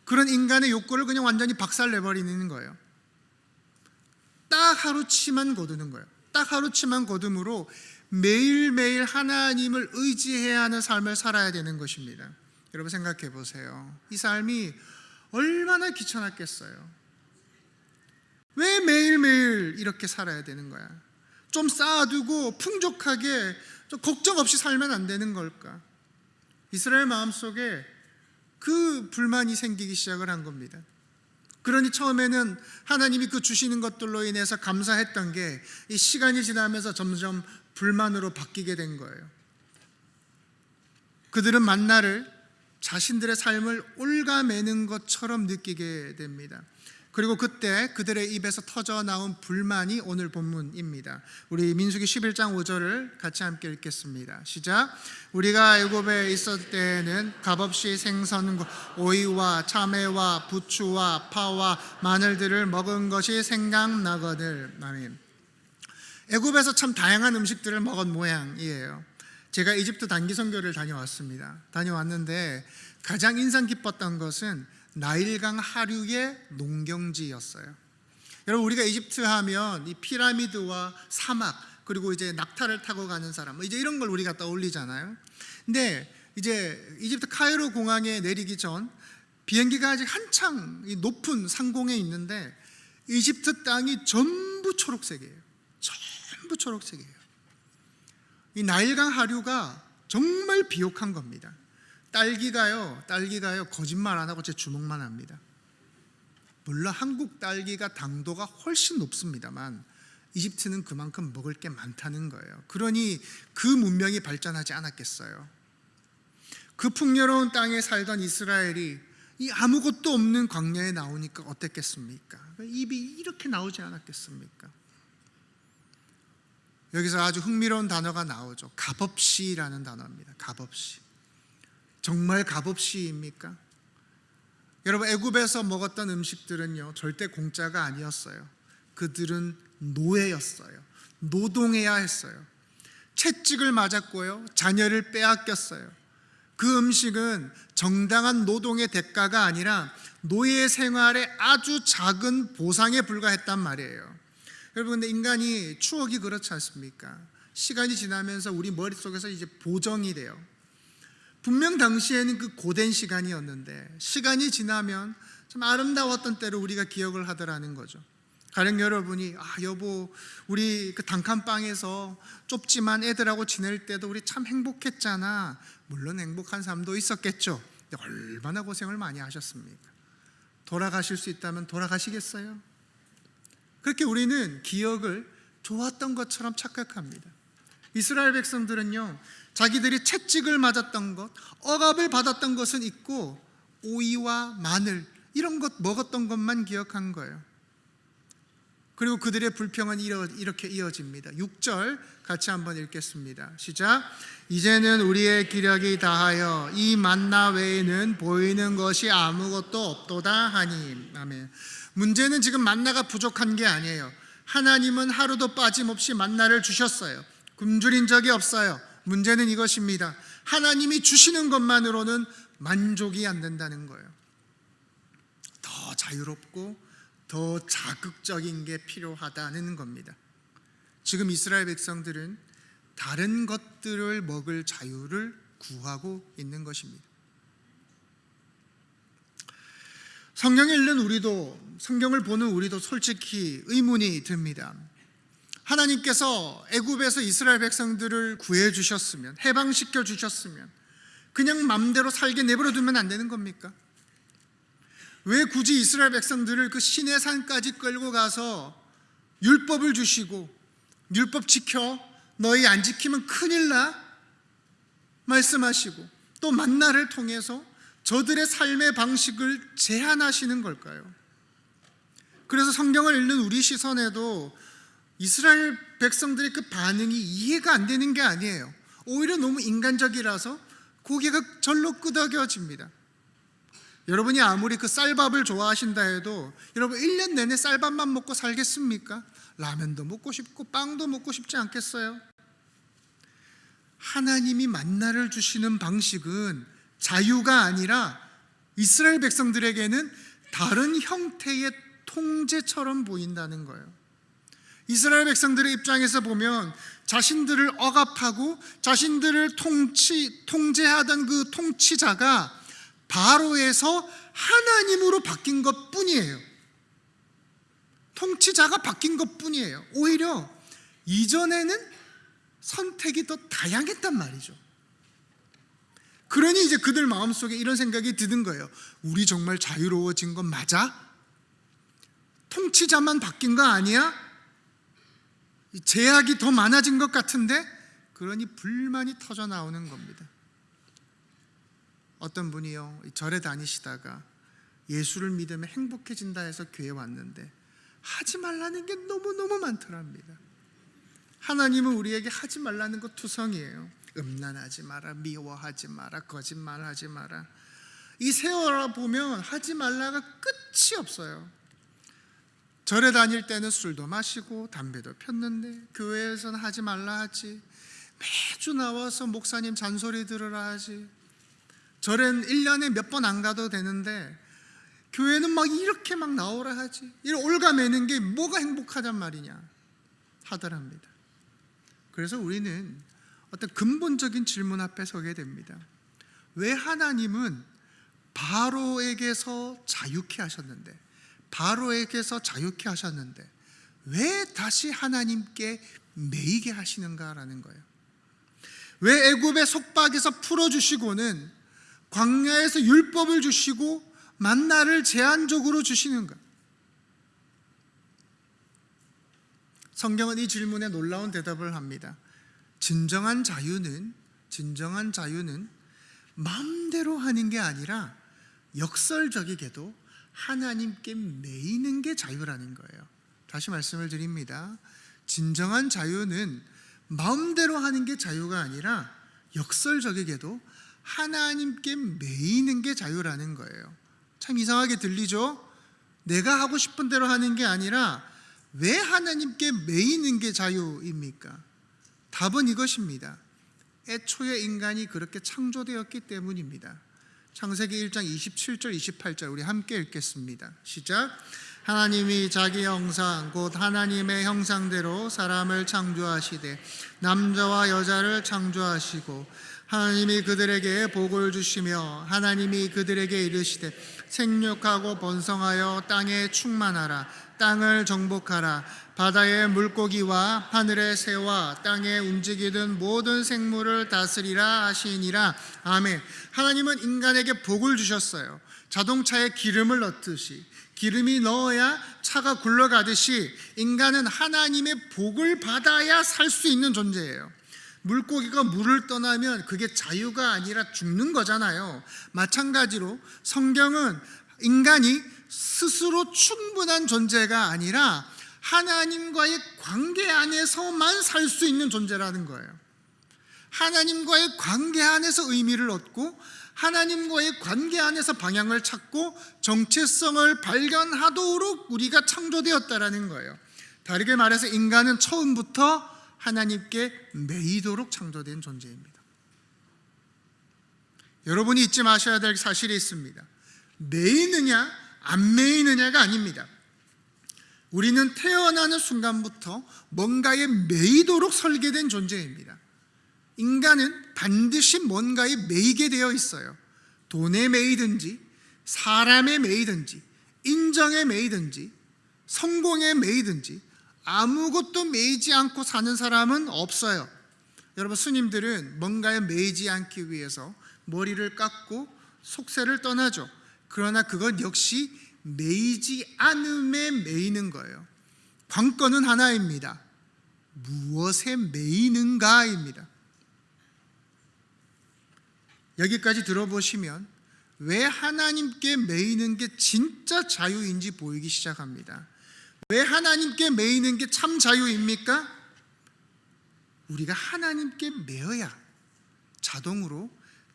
그런 인간의 욕구를 그냥 완전히 박살내버리는 거예요. 딱 하루치만 거두는 거예요. 딱 하루치만 거둠으로 매일매일 하나님을 의지해야 하는 삶을 살아야 되는 것입니다. 여러분 생각해 보세요. 이 삶이 얼마나 귀찮았겠어요. 왜 매일매일 이렇게 살아야 되는 거야? 좀 쌓아두고 풍족하게 좀 걱정 없이 살면 안 되는 걸까? 이스라엘 마음속에 그 불만이 생기기 시작을 한 겁니다. 그러니 처음에는 하나님이 그 주시는 것들로 인해서 감사했던 게 이 시간이 지나면서 점점 불만으로 바뀌게 된 거예요. 그들은 만나를 자신들의 삶을 옭아매는 것처럼 느끼게 됩니다. 그리고 그때 그들의 입에서 터져 나온 불만이 오늘 본문입니다. 우리 민수기 11장 5절을 같이 함께 읽겠습니다. 시작. 우리가 애굽에 있을 때에는 값없이 생선과 오이와 참외와 부추와 파와 마늘들을 먹은 것이 생각나거늘. 아멘. 애굽에서 참 다양한 음식들을 먹은 모양이에요. 제가 이집트 단기 선교를 다녀왔습니다. 다녀왔는데 가장 인상 깊었던 것은 나일강 하류의 농경지였어요. 여러분, 우리가 이집트 하면 이 피라미드와 사막, 그리고 이제 낙타를 타고 가는 사람, 이제 이런 걸 우리가 떠올리잖아요. 근데 이제 이집트 카이로 공항에 내리기 전 비행기가 아직 한창 높은 상공에 있는데 이집트 땅이 전부 초록색이에요. 전부 초록색이에요. 이 나일강 하류가 정말 비옥한 겁니다. 딸기가요 거짓말 안 하고 제 주먹만 합니다. 물론 한국 딸기가 당도가 훨씬 높습니다만 이집트는 그만큼 먹을 게 많다는 거예요. 그러니 그 문명이 발전하지 않았겠어요. 그 풍요로운 땅에 살던 이스라엘이 이 아무것도 없는 광야에 나오니까 어땠겠습니까? 입이 이렇게 나오지 않았겠습니까? 여기서 아주 흥미로운 단어가 나오죠. 값없이라는 단어입니다. 값없이. 정말 값없이입니까? 여러분, 애굽에서 먹었던 음식들은요 절대 공짜가 아니었어요. 그들은 노예였어요. 노동해야 했어요. 채찍을 맞았고요, 자녀를 빼앗겼어요. 그 음식은 정당한 노동의 대가가 아니라 노예 생활의 아주 작은 보상에 불과했단 말이에요. 여러분, 근데 인간이 추억이 그렇지 않습니까? 시간이 지나면서 우리 머릿속에서 이제 보정이 돼요. 분명 당시에는 그 고된 시간이었는데 시간이 지나면 참 아름다웠던 때를 우리가 기억을 하더라는 거죠. 가령 여러분이 여보, 우리 그 단칸방에서 좁지만 애들하고 지낼 때도 우리 참 행복했잖아. 물론 행복한 삶도 있었겠죠. 근데 얼마나 고생을 많이 하셨습니까? 돌아가실 수 있다면 돌아가시겠어요? 그렇게 우리는 기억을 좋았던 것처럼 착각합니다. 이스라엘 백성들은요 자기들이 채찍을 맞았던 것, 억압을 받았던 것은 있고 오이와 마늘 이런 것 먹었던 것만 기억한 거예요. 그리고 그들의 불평은 이렇게 이어집니다. 6절 같이 한번 읽겠습니다. 시작. 이제는 우리의 기력이 다하여 이 만나 외에는 보이는 것이 아무것도 없도다 하니. 아멘. 문제는 지금 만나가 부족한 게 아니에요. 하나님은 하루도 빠짐없이 만나를 주셨어요. 굶주린 적이 없어요. 문제는 이것입니다. 하나님이 주시는 것만으로는 만족이 안 된다는 거예요. 더 자유롭고 더 자극적인 게 필요하다는 겁니다. 지금 이스라엘 백성들은 다른 것들을 먹을 자유를 구하고 있는 것입니다. 성경을 읽는 우리도, 성경을 보는 우리도 솔직히 의문이 듭니다. 하나님께서 애굽에서 이스라엘 백성들을 구해 주셨으면, 해방시켜 주셨으면 그냥 맘대로 살게 내버려 두면 안 되는 겁니까? 왜 굳이 이스라엘 백성들을 그 시내 산까지 끌고 가서 율법을 주시고 율법 지켜, 너희 안 지키면 큰일 나 말씀하시고 또 만나를 통해서 저들의 삶의 방식을 제한하시는 걸까요? 그래서 성경을 읽는 우리 시선에도 이스라엘 백성들의 그 반응이 이해가 안 되는 게 아니에요. 오히려 너무 인간적이라서 고개가 절로 끄덕여집니다. 여러분이 아무리 그 쌀밥을 좋아하신다 해도 여러분 1년 내내 쌀밥만 먹고 살겠습니까? 라면도 먹고 싶고 빵도 먹고 싶지 않겠어요? 하나님이 만나를 주시는 방식은 자유가 아니라 이스라엘 백성들에게는 다른 형태의 통제처럼 보인다는 거예요. 이스라엘 백성들의 입장에서 보면 자신들을 억압하고 자신들을 통제하던 그 통치자가 바로에서 하나님으로 바뀐 것 뿐이에요. 통치자가 바뀐 것 뿐이에요. 오히려 이전에는 선택이 더 다양했단 말이죠. 그러니 이제 그들 마음속에 이런 생각이 드는 거예요. 우리 정말 자유로워진 건 맞아? 통치자만 바뀐 거 아니야? 제약이 더 많아진 것 같은데? 그러니 불만이 터져 나오는 겁니다. 어떤 분이요, 절에 다니시다가 예수를 믿으면 행복해진다 해서 교회에 왔는데 하지 말라는 게 너무너무 많더랍니다. 하나님은 우리에게 하지 말라는 거 투성이에요. 음란하지 마라, 미워하지 마라, 거짓말하지 마라. 이 세월아 보면 하지 말라가 끝이 없어요. 절에 다닐 때는 술도 마시고 담배도 폈는데 교회에서는 하지 말라 하지. 매주 나와서 목사님 잔소리 들으라 하지. 절엔 1년에 몇 번 안 가도 되는데 교회는 막 이렇게 막 나오라 하지. 이런 올가매는 게 뭐가 행복하단 말이냐 하더랍니다. 그래서 우리는 어떤 근본적인 질문 앞에 서게 됩니다. 왜 하나님은 바로에게서 자유케 하셨는데, 바로에게서 자유케 하셨는데 왜 다시 하나님께 매이게 하시는가라는 거예요. 왜 애굽의 속박에서 풀어주시고는 광야에서 율법을 주시고 만나를 제한적으로 주시는가? 성경은 이 질문에 놀라운 대답을 합니다. 진정한 자유는 마음대로 하는 게 아니라 역설적이게도 하나님께 매이는 게 자유라는 거예요. 다시 말씀을 드립니다. 진정한 자유는 마음대로 하는 게 자유가 아니라 역설적이게도 하나님께 매이는 게 자유라는 거예요. 참 이상하게 들리죠? 내가 하고 싶은 대로 하는 게 아니라 왜 하나님께 매이는 게 자유입니까? 답은 이것입니다. 애초에 인간이 그렇게 창조되었기 때문입니다. 창세기 1장 27절 28절 우리 함께 읽겠습니다. 시작. 하나님이 자기 형상 곧 하나님의 형상대로 사람을 창조하시되 남자와 여자를 창조하시고 하나님이 그들에게 복을 주시며 하나님이 그들에게 이르시되 생육하고 번성하여 땅에 충만하라. 땅을 정복하라. 바다의 물고기와 하늘의 새와 땅에 움직이는 모든 생물을 다스리라 하시니라. 아멘. 하나님은 인간에게 복을 주셨어요. 자동차에 기름을 넣듯이 기름이 넣어야 차가 굴러가듯이 인간은 하나님의 복을 받아야 살 수 있는 존재예요. 물고기가 물을 떠나면 그게 자유가 아니라 죽는 거잖아요. 마찬가지로 성경은 인간이 스스로 충분한 존재가 아니라 하나님과의 관계 안에서만 살 수 있는 존재라는 거예요. 하나님과의 관계 안에서 의미를 얻고 하나님과의 관계 안에서 방향을 찾고 정체성을 발견하도록 우리가 창조되었다라는 거예요. 다르게 말해서 인간은 처음부터 하나님께 매이도록 창조된 존재입니다. 여러분이 잊지 마셔야 될 사실이 있습니다. 매이느냐 안 매이느냐가 아닙니다. 우리는 태어나는 순간부터 뭔가에 매이도록 설계된 존재입니다. 인간은 반드시 뭔가에 매이게 되어 있어요. 돈에 매이든지, 사람에 매이든지, 인정에 매이든지, 성공에 매이든지, 아무것도 매이지 않고 사는 사람은 없어요. 여러분, 스님들은 뭔가에 매이지 않기 위해서 머리를 깎고 속세를 떠나죠. 그러나 그건 역시 매이지 않음에 매이는 거예요. 관건은 하나입니다. 무엇에 매이는가입니다. 여기까지 들어보시면 왜 하나님께 매이는 게 진짜 자유인지 보이기 시작합니다. 왜 하나님께 매이는 게 참 자유입니까? 우리가 하나님께 매여야 자동으로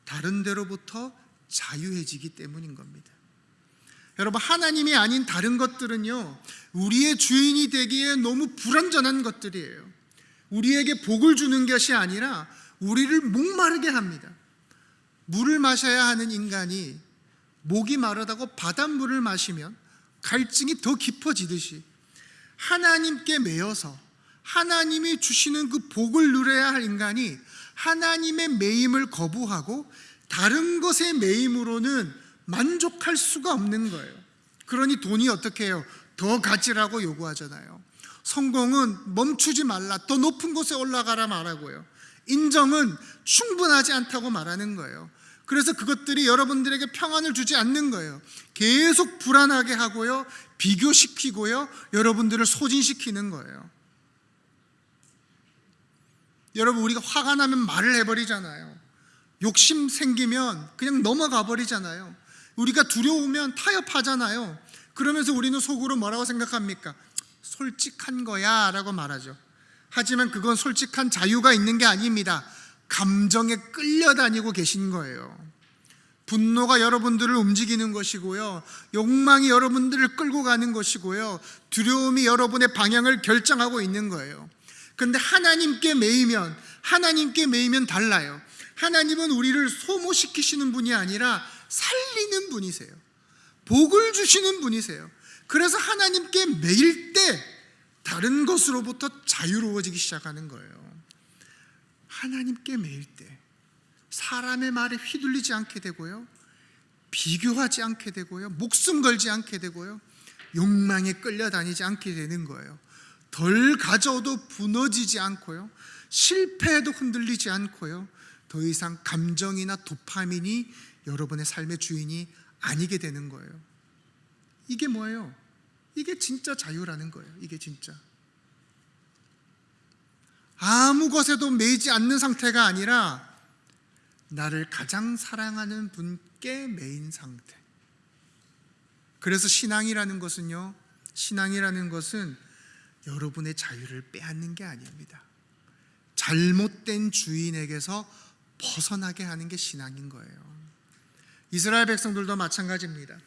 다른 데로부터 자유해지기 때문인 겁니다. 여러분, 하나님이 아닌 다른 것들은요, 우리의 주인이 되기에 너무 불완전한 것들이에요. 우리에게 복을 주는 것이 아니라 우리를 목마르게 합니다. 물을 마셔야 하는 인간이 목이 마르다고 바닷물을 마시면 갈증이 더 깊어지듯이 하나님께 매여서 하나님이 주시는 그 복을 누려야 할 인간이 하나님의 매임을 거부하고 다른 것의 매임으로는 만족할 수가 없는 거예요. 그러니 돈이 어떻게 해요? 더 가지라고 요구하잖아요. 성공은 멈추지 말라, 더 높은 곳에 올라가라 말하고요. 인정은 충분하지 않다고 말하는 거예요. 그래서 그것들이 여러분들에게 평안을 주지 않는 거예요. 계속 불안하게 하고요, 비교시키고요, 여러분들을 소진시키는 거예요. 여러분, 우리가 화가 나면 말을 해버리잖아요. 욕심 생기면 그냥 넘어가 버리잖아요. 우리가 두려우면 타협하잖아요. 그러면서 우리는 속으로 뭐라고 생각합니까? 솔직한 거야 라고 말하죠. 하지만 그건 솔직한 자유가 있는 게 아닙니다. 감정에 끌려다니고 계신 거예요. 분노가 여러분들을 움직이는 것이고요, 욕망이 여러분들을 끌고 가는 것이고요, 두려움이 여러분의 방향을 결정하고 있는 거예요. 그런데 하나님께 매이면 달라요. 하나님은 우리를 소모시키시는 분이 아니라 살리는 분이세요. 복을 주시는 분이세요. 그래서 하나님께 매일 때 다른 것으로부터 자유로워지기 시작하는 거예요. 하나님께 매일 때 사람의 말에 휘둘리지 않게 되고요, 비교하지 않게 되고요, 목숨 걸지 않게 되고요, 욕망에 끌려다니지 않게 되는 거예요. 덜 가져도 무너지지 않고요, 실패해도 흔들리지 않고요, 더 이상 감정이나 도파민이 여러분의 삶의 주인이 아니게 되는 거예요. 이게 뭐예요? 이게 진짜 자유라는 거예요. 이게 진짜 아무 것에도 매이지 않는 상태가 아니라 나를 가장 사랑하는 분께 매인 상태. 그래서 신앙이라는 것은 여러분의 자유를 빼앗는 게 아닙니다. 잘못된 주인에게서 벗어나게 하는 게 신앙인 거예요. 이스라엘 백성들도 마찬가지입니다.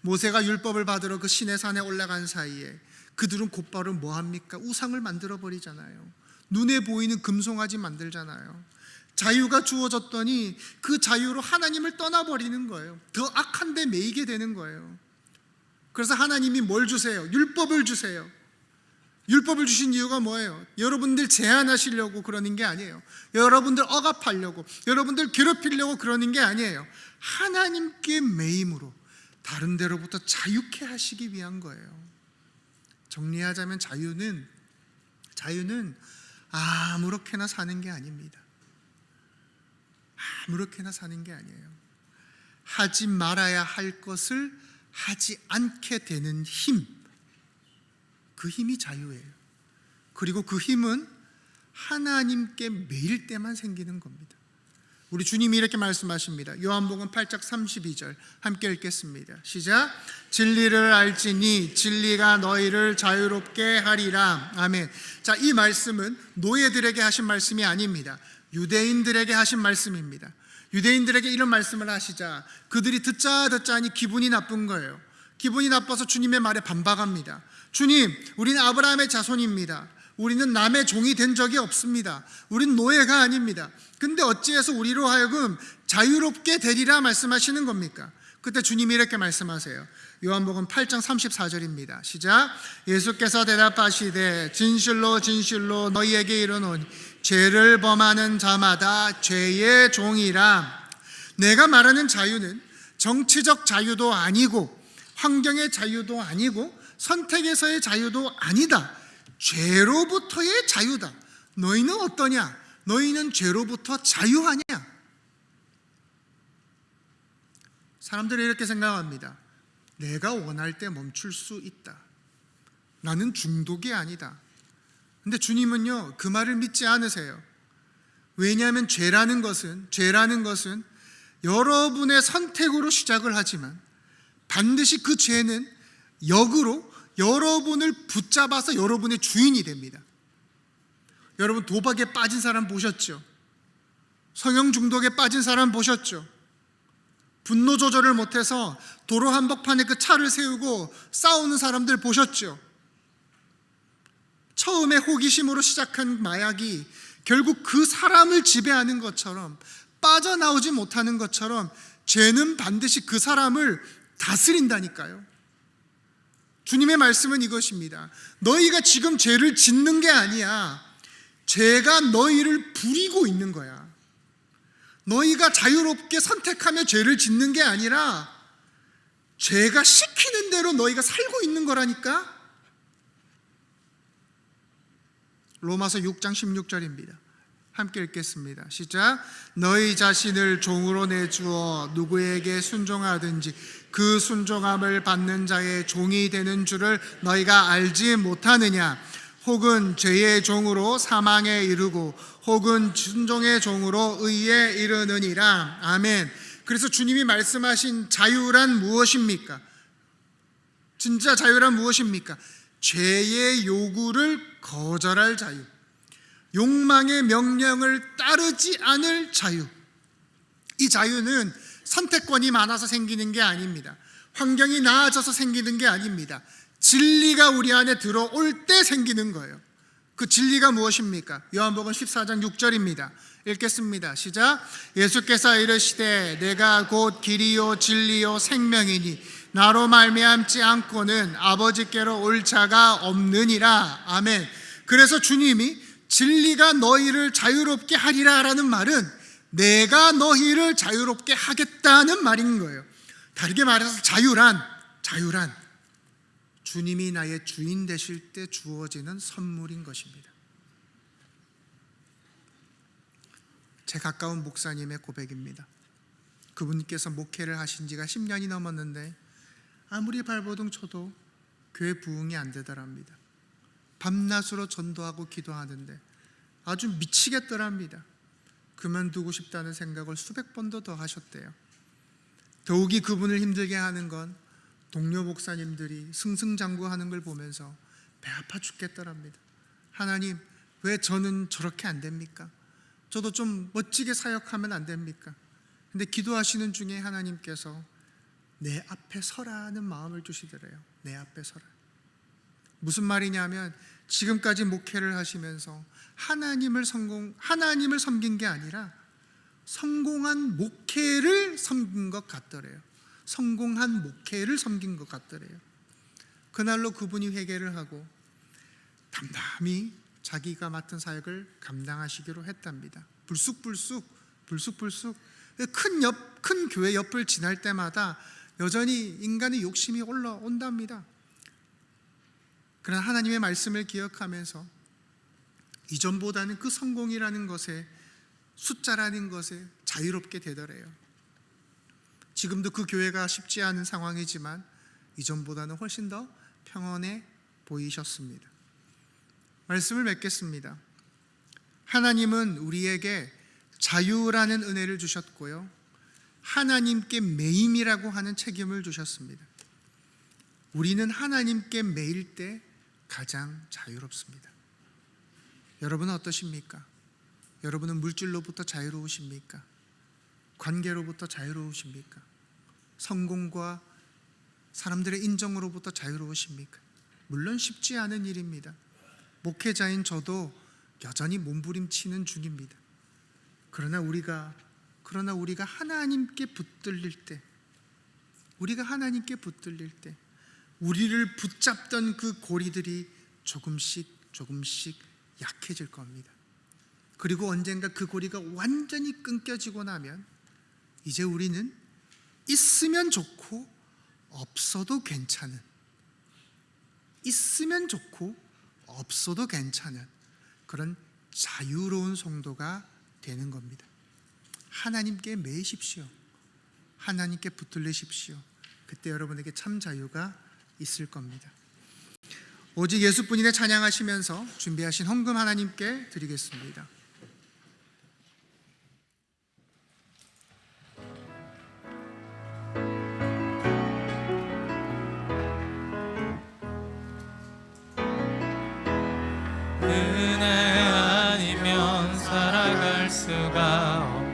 모세가 율법을 받으러 그 시내 산에 올라간 사이에 그들은 곧바로 뭐합니까? 우상을 만들어 버리잖아요. 눈에 보이는 금송아지 만들잖아요. 자유가 주어졌더니 그 자유로 하나님을 떠나버리는 거예요. 더 악한 데 매이게 되는 거예요. 그래서 하나님이 뭘 주세요? 율법을 주세요. 율법을 주신 이유가 뭐예요? 여러분들 제한하시려고 그러는 게 아니에요. 여러분들 억압하려고, 여러분들 괴롭히려고 그러는 게 아니에요. 하나님께 매임으로 다른 데로부터 자유케 하시기 위한 거예요. 정리하자면 자유는 아무렇게나 사는 게 아닙니다. 아무렇게나 사는 게 아니에요. 하지 말아야 할 것을 하지 않게 되는 힘, 그 힘이 자유예요. 그리고 그 힘은 하나님께 매일 때만 생기는 겁니다. 우리 주님이 이렇게 말씀하십니다. 요한복음 8장 32절 함께 읽겠습니다. 시작. 진리를 알지니 진리가 너희를 자유롭게 하리라. 아멘. 자, 이 말씀은 노예들에게 하신 말씀이 아닙니다. 유대인들에게 하신 말씀입니다. 유대인들에게 이런 말씀을 하시자 그들이 듣자 하니 기분이 나쁜 거예요. 기분이 나빠서 주님의 말에 반박합니다. 주님, 우리는 아브라함의 자손입니다. 우리는 남의 종이 된 적이 없습니다. 우린 노예가 아닙니다. 근데 어찌해서 우리로 하여금 자유롭게 되리라 말씀하시는 겁니까? 그때 주님이 이렇게 말씀하세요. 요한복음 8장 34절입니다. 시작. 예수께서 대답하시되 진실로 진실로 너희에게 이르노니 죄를 범하는 자마다 죄의 종이라. 내가 말하는 자유는 정치적 자유도 아니고 환경의 자유도 아니고 선택에서의 자유도 아니다. 죄로부터의 자유다. 너희는 어떠냐? 너희는 죄로부터 자유하냐? 사람들이 이렇게 생각합니다. 내가 원할 때 멈출 수 있다. 나는 중독이 아니다. 근데 주님은요, 그 말을 믿지 않으세요. 왜냐하면 죄라는 것은 여러분의 선택으로 시작을 하지만 반드시 그 죄는 역으로 여러분을 붙잡아서 여러분의 주인이 됩니다. 여러분, 도박에 빠진 사람 보셨죠? 성형 중독에 빠진 사람 보셨죠? 분노 조절을 못해서 도로 한복판에 그 차를 세우고 싸우는 사람들 보셨죠? 처음에 호기심으로 시작한 마약이 결국 그 사람을 지배하는 것처럼, 빠져나오지 못하는 것처럼 죄는 반드시 그 사람을 다스린다니까요. 주님의 말씀은 이것입니다. 너희가 지금 죄를 짓는 게 아니야. 죄가 너희를 부리고 있는 거야. 너희가 자유롭게 선택하며 죄를 짓는 게 아니라 죄가 시키는 대로 너희가 살고 있는 거라니까. 로마서 6장 16절입니다. 함께 읽겠습니다. 시작. 너희 자신을 종으로 내주어 누구에게 순종하든지 그 순종함을 받는 자의 종이 되는 줄을 너희가 알지 못하느냐? 혹은 죄의 종으로 사망에 이르고 혹은 순종의 종으로 의에 이르느니라. 아멘. 그래서 주님이 말씀하신 자유란 무엇입니까? 진짜 자유란 무엇입니까? 죄의 요구를 거절할 자유, 욕망의 명령을 따르지 않을 자유. 이 자유는 선택권이 많아서 생기는 게 아닙니다. 환경이 나아져서 생기는 게 아닙니다. 진리가 우리 안에 들어올 때 생기는 거예요. 그 진리가 무엇입니까? 요한복음 14장 6절입니다. 읽겠습니다. 시작. 예수께서 이르시되 내가 곧 길이요 진리요 생명이니 나로 말미암지 않고는 아버지께로 올 자가 없느니라. 아멘. 그래서 주님이 진리가 너희를 자유롭게 하리라 라는 말은 내가 너희를 자유롭게 하겠다는 말인 거예요. 다르게 말해서 자유란 주님이 나의 주인 되실 때 주어지는 선물인 것입니다. 제 가까운 목사님의 고백입니다. 그분께서 목회를 하신 지가 10년이 넘었는데 아무리 발버둥 쳐도 교회 부흥이 안 되더랍니다. 밤낮으로 전도하고 기도하는데 아주 미치겠더랍니다. 그만두고 싶다는 생각을 수백 번도 더 하셨대요. 더욱이 그분을 힘들게 하는 건 동료 목사님들이 승승장구하는 걸 보면서 배 아파 죽겠더랍니다. 하나님, 왜 저는 저렇게 안 됩니까? 저도 좀 멋지게 사역하면 안 됩니까? 근데 기도하시는 중에 하나님께서 내 앞에 서라는 마음을 주시더래요. 내 앞에 서라. 무슨 말이냐면 지금까지 목회를 하시면서 하나님을 섬긴 게 아니라 성공한 목회를 섬긴 것 같더래요. 성공한 목회를 섬긴 것 같더래요. 그날로 그분이 회개를 하고 담담히 자기가 맡은 사역을 감당하시기로 했답니다. 불쑥불쑥 큰 교회 옆을 지날 때마다 여전히 인간의 욕심이 올라온답니다. 그러나 하나님의 말씀을 기억하면서 이전보다는 그 성공이라는 것에, 숫자라는 것에 자유롭게 되더래요. 지금도 그 교회가 쉽지 않은 상황이지만 이전보다는 훨씬 더 평온해 보이셨습니다. 말씀을 맺겠습니다. 하나님은 우리에게 자유라는 은혜를 주셨고요, 하나님께 매임이라고 하는 책임을 주셨습니다. 우리는 하나님께 매일 때 가장 자유롭습니다. 여러분은 어떠십니까? 여러분은 물질로부터 자유로우십니까? 관계로부터 자유로우십니까? 성공과 사람들의 인정으로부터 자유로우십니까? 물론 쉽지 않은 일입니다. 목회자인 저도 여전히 몸부림치는 중입니다. 그러나 우리가 하나님께 붙들릴 때, 우리를 붙잡던 그 고리들이 조금씩 약해질 겁니다. 그리고 언젠가 그 고리가 완전히 끊겨지고 나면 이제 우리는 있으면 좋고 없어도 괜찮은, 있으면 좋고 없어도 괜찮은 그런 자유로운 성도가 되는 겁니다. 하나님께 매이십시오. 하나님께 붙들리십시오. 그때 여러분에게 참 자유가 있을 겁니다. 오직 예수뿐이네 찬양하시면서 준비하신 헌금 하나님께 드리겠습니다. 은혜 아니면 살아갈 수가 없네.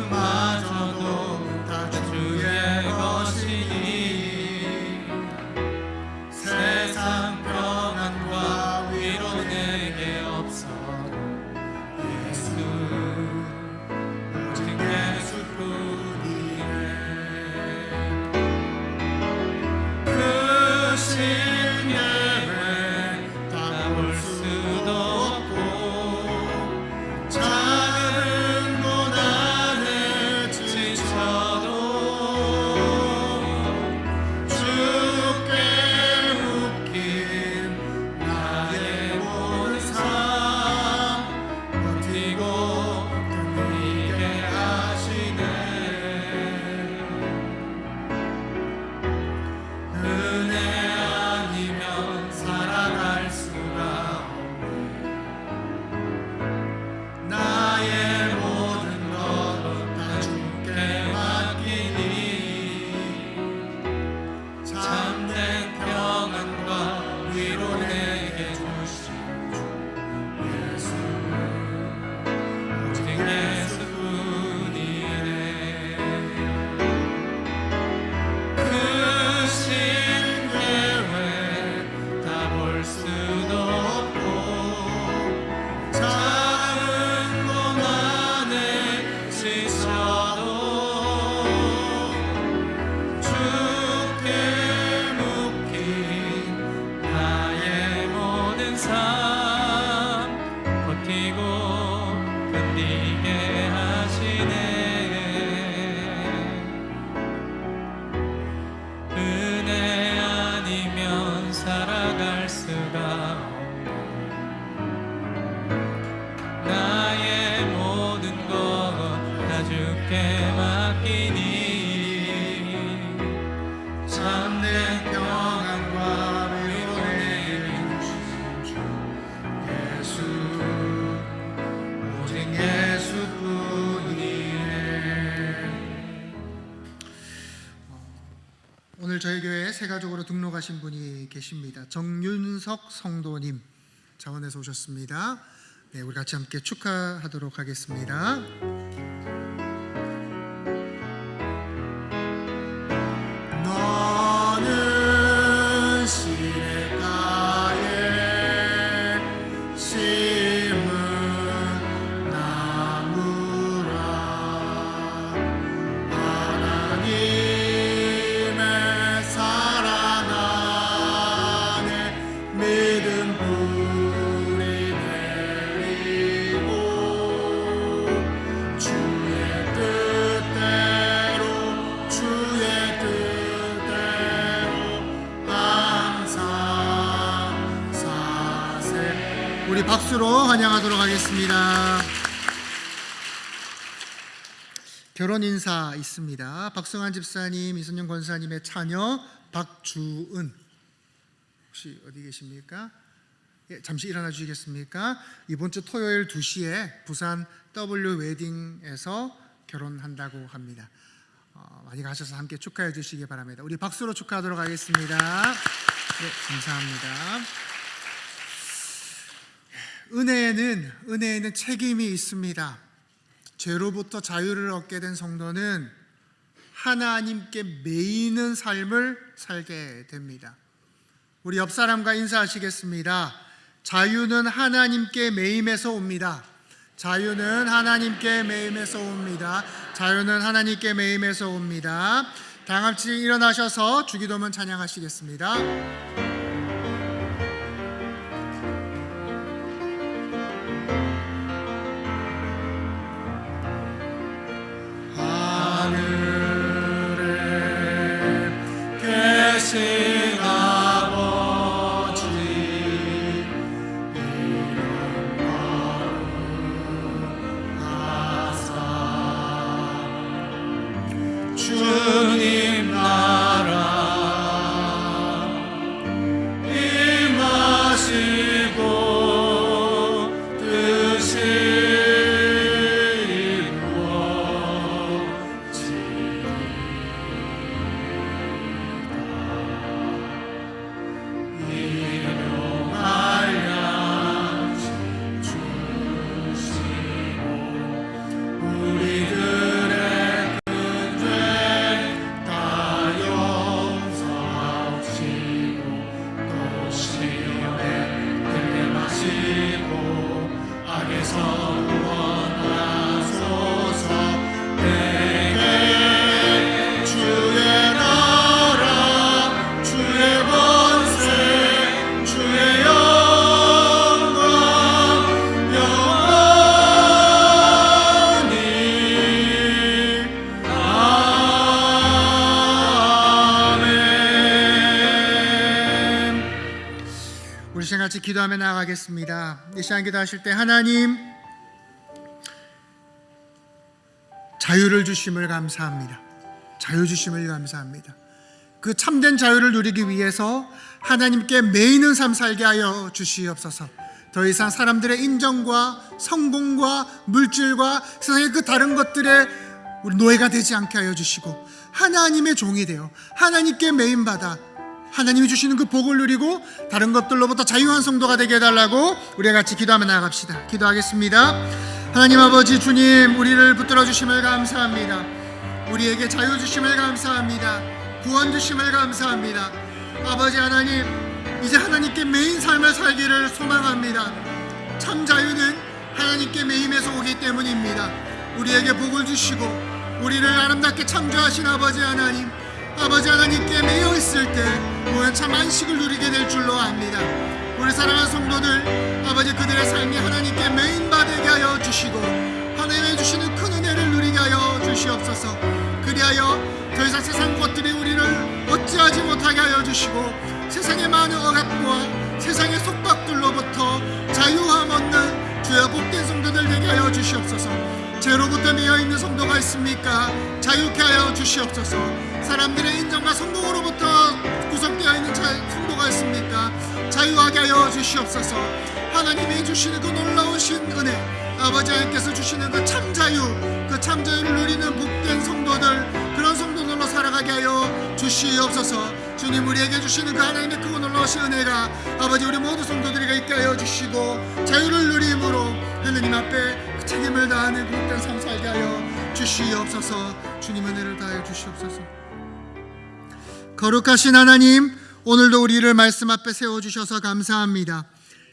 모든마저도 다 주의 것이니 세상 평안과 위로 내게 없어도 예수, 오직 예수뿐이네. 그 신예외 다 볼 수도 없고 작은 고난에 지쳐도 주께 묶인 나의 모든 삶 버티고 견디게 하시네. 은혜 아니면 살아갈 수가 없네. 나의 모든 것 다 주께 맡기니 참된 평안과 위로 내게 주신 주 예수, 오직 예수뿐이네. 그 신예외 다 볼 수도 없고 작은 고난에 지쳐도 주께 묶인 나의 모든 삶 버티고 견디게 하시네. 은혜 아니면 살아갈 수가 없네. 나의 모든 것 다 주께 맡기니 참된 평안과 위로 내게 주신 주 예수, 오직 예수뿐이네. 오늘 저희 교회에 새 가족으로 등록하신 분이 계십니다. 정윤석 성도님 자원에서 오셨습니다. 네, 우리 같이 함께 축하하도록 하겠습니다. 너는 시냇가에 심은 나무라. 하나님의 사랑 안에 믿음 뿌리 내리고 주의 뜻대로 항상 사세. 우리 박수로 환영하도록 하겠습니다. 결혼 인사 있습니다. 박성환 집사님, 이선영 권사님의 자녀 박주은, 혹시 어디 계십니까? 예, 잠시 일어나 주시겠습니까? 이번 주 토요일 2시에 부산 W 웨딩에서 결혼한다고 합니다. 많이 가셔서 함께 축하해 주시기 바랍니다. 우리 박수로 축하하도록 하겠습니다. 네, 감사합니다. 은혜에는 책임이 있습니다. 죄로부터 자유를 얻게 된 성도는 하나님께 매이는 삶을 살게 됩니다. 우리 옆 사람과 인사하시겠습니다. 자유는 하나님께 매임에서 옵니다. 자유는 하나님께 매임에서 옵니다. 자유는 하나님께 매임에서 옵니다. 다 같이 일어나셔서 주기도문 찬양하시겠습니다. 주님 나라 임하시고 뜻이 이루어지리이다. 일용할 양식 주시고 우리들의 큰 죄 다 용서하시고 또 시험에 들게 마시고 악에서 구원하소서. 내게 주의 나라 주의 권세 주의 영광 영원히 아멘. 우리 시간 같이 기도하며 나아가겠습니다. 이 시간 기도하실 때 하나님 자유를 주심을 감사합니다. 자유 주심을 감사합니다. 그 참된 자유를 누리기 위해서 하나님께 매이는 삶 살게 하여 주시옵소서. 더 이상 사람들의 인정과 성공과 물질과 세상의 그 다른 것들에 우리 노예가 되지 않게 하여 주시고 하나님의 종이 되어 하나님께 매임받아 하나님이 주시는 그 복을 누리고 다른 것들로부터 자유한 성도가 되게 해달라고 우리가 같이 기도하며 나아갑시다. 기도하겠습니다. 하나님 아버지 주님, 우리를 붙들어 주심을 감사합니다. 우리에게 자유 주심을 감사합니다. 구원 주심을 감사합니다. 아버지 하나님, 이제 하나님께 매인 삶을 살기를 소망합니다. 참 자유는 하나님께 매임에서 오기 때문입니다. 우리에게 복을 주시고 우리를 아름답게 창조하신 아버지 하나님, 아버지 하나님께 매여 있을 때 우리는 참 안식을 누리게 될 줄로 압니다. 우리 사랑하는 성도들, 아버지 그들의 삶이 하나님께 매인받게 하여 주시고 하나님이 주시는 큰 은혜를 누리게 하여 주시옵소서. 그리하여 더 이상 세상 것들이 우리를 어찌하지 못하게 하여 주시고 세상의 많은 억압과 세상의 속박들로부터 자유함 얻는 주여 복된 성도들 되게 하여 주시옵소서. 죄로부터 매여있는 성도가 있습니까? 자유케 하여 주시옵소서. 사람들의 인정과 성공으로부터 구성되어 있는 성도가 있습니까? 자유하게 하여 주시옵소서. 하나님이 주시는 그 놀라우신 은혜, 아버지 하나님께서 주시는 그 참자유, 그 참자유를 누리는 복된 성도들, 그런 성도들로 살아가게 하여 주시옵소서. 주님, 우리에게 주시는 그 하나님의 크고 놀라우신 은혜가 아버지 우리 모든 성도들에게 있게 하여 주시고 자유를 누림으로 하나님 앞에 그 책임을 다하는 복된 삶 살게 하여 주시옵소서. 주님 은혜를 다하여 주시옵소서. 거룩하신 하나님, 오늘도 우리를 말씀 앞에 세워주셔서 감사합니다.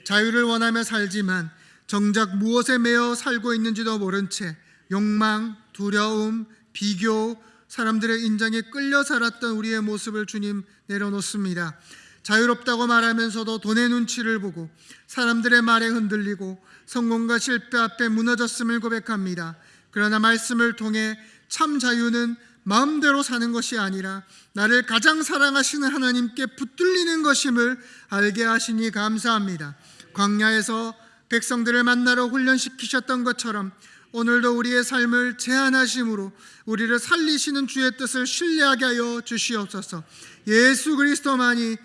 자유를 원하며 살지만 정작 무엇에 매여 살고 있는지도 모른 채 욕망, 두려움, 비교, 사람들의 인정에 끌려 살았던 우리의 모습을 주님 내려놓습니다. 자유롭다고 말하면서도 돈의 눈치를 보고 사람들의 말에 흔들리고 성공과 실패 앞에 무너졌음을 고백합니다. 그러나 말씀을 통해 참 자유는 마음대로 사는 것이 아니라 나를 가장 사랑하시는 하나님께 붙들리는 것임을 알게 하시니 감사합니다. 광야에서 백성들을 만나러 훈련시키셨던 것처럼 오늘도 우리의 삶을 제한하심으로 우리를 살리시는 주의 뜻을 신뢰하게 하여 주시옵소서. 예수 그리스도만이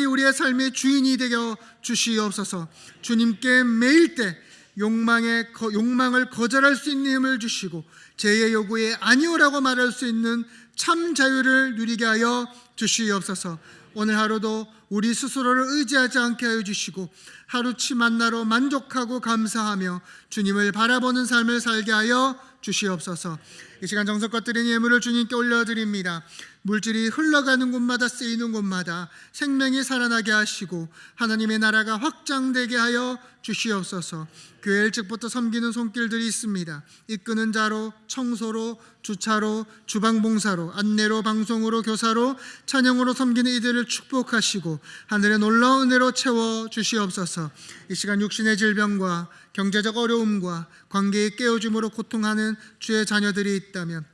우리의 삶의 주인이 되어 주시옵소서. 주님께 매일 때 욕망을 거절할 수 있는 힘을 주시고 죄의 요구에 아니오라고 말할 수 있는 참 자유를 누리게 하여 주시옵소서. 오늘 하루도 우리 스스로를 의지하지 않게 하여 주시고 하루치 만나로 만족하고 감사하며 주님을 바라보는 삶을 살게 하여 주시옵소서. 이 시간 정성껏 드린 예물을 주님께 올려드립니다. 물질이 흘러가는 곳마다 쓰이는 곳마다 생명이 살아나게 하시고 하나님의 나라가 확장되게 하여 주시옵소서. 교회 일찍부터 섬기는 손길들이 있습니다. 이끄는 자로, 청소로, 주차로, 주방봉사로, 안내로, 방송으로, 교사로, 찬양으로 섬기는 이들을 축복하시고 하늘의 놀라운 은혜로 채워 주시옵소서. 이 시간 육신의 질병과 경제적 어려움과 관계의 깨어짐으로 고통하는 주의 자녀들이 있다면,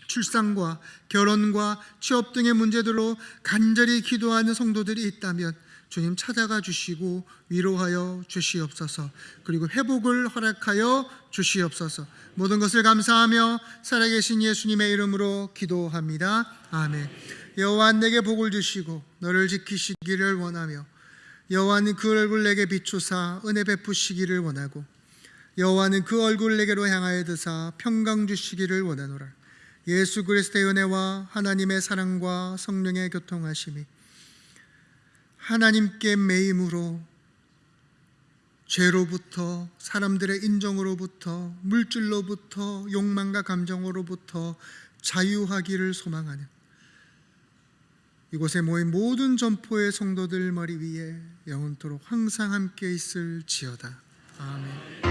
출산과 결혼과 취업 등의 문제들로 간절히 기도하는 성도들이 있다면 주님 찾아가 주시고 위로하여 주시옵소서. 그리고 회복을 허락하여 주시옵소서. 모든 것을 감사하며 살아계신 예수님의 이름으로 기도합니다. 아멘. 여호와 내게 복을 주시고 너를 지키시기를 원하며 여호와는 그 얼굴 내게 비추사 은혜 베푸시기를 원하고 여호와는 그 얼굴 내게로 향하여 드사 평강 주시기를 원하노라. 예수 그리스도의 은혜와 하나님의 사랑과 성령의 교통하심이 하나님께 매임으로 죄로부터 사람들의 인정으로부터 물질로부터 욕망과 감정으로부터 자유하기를 소망하는 이곳에 모인 모든 전포의 성도들 머리 위에 영원토록 항상 함께 있을지어다. 아멘.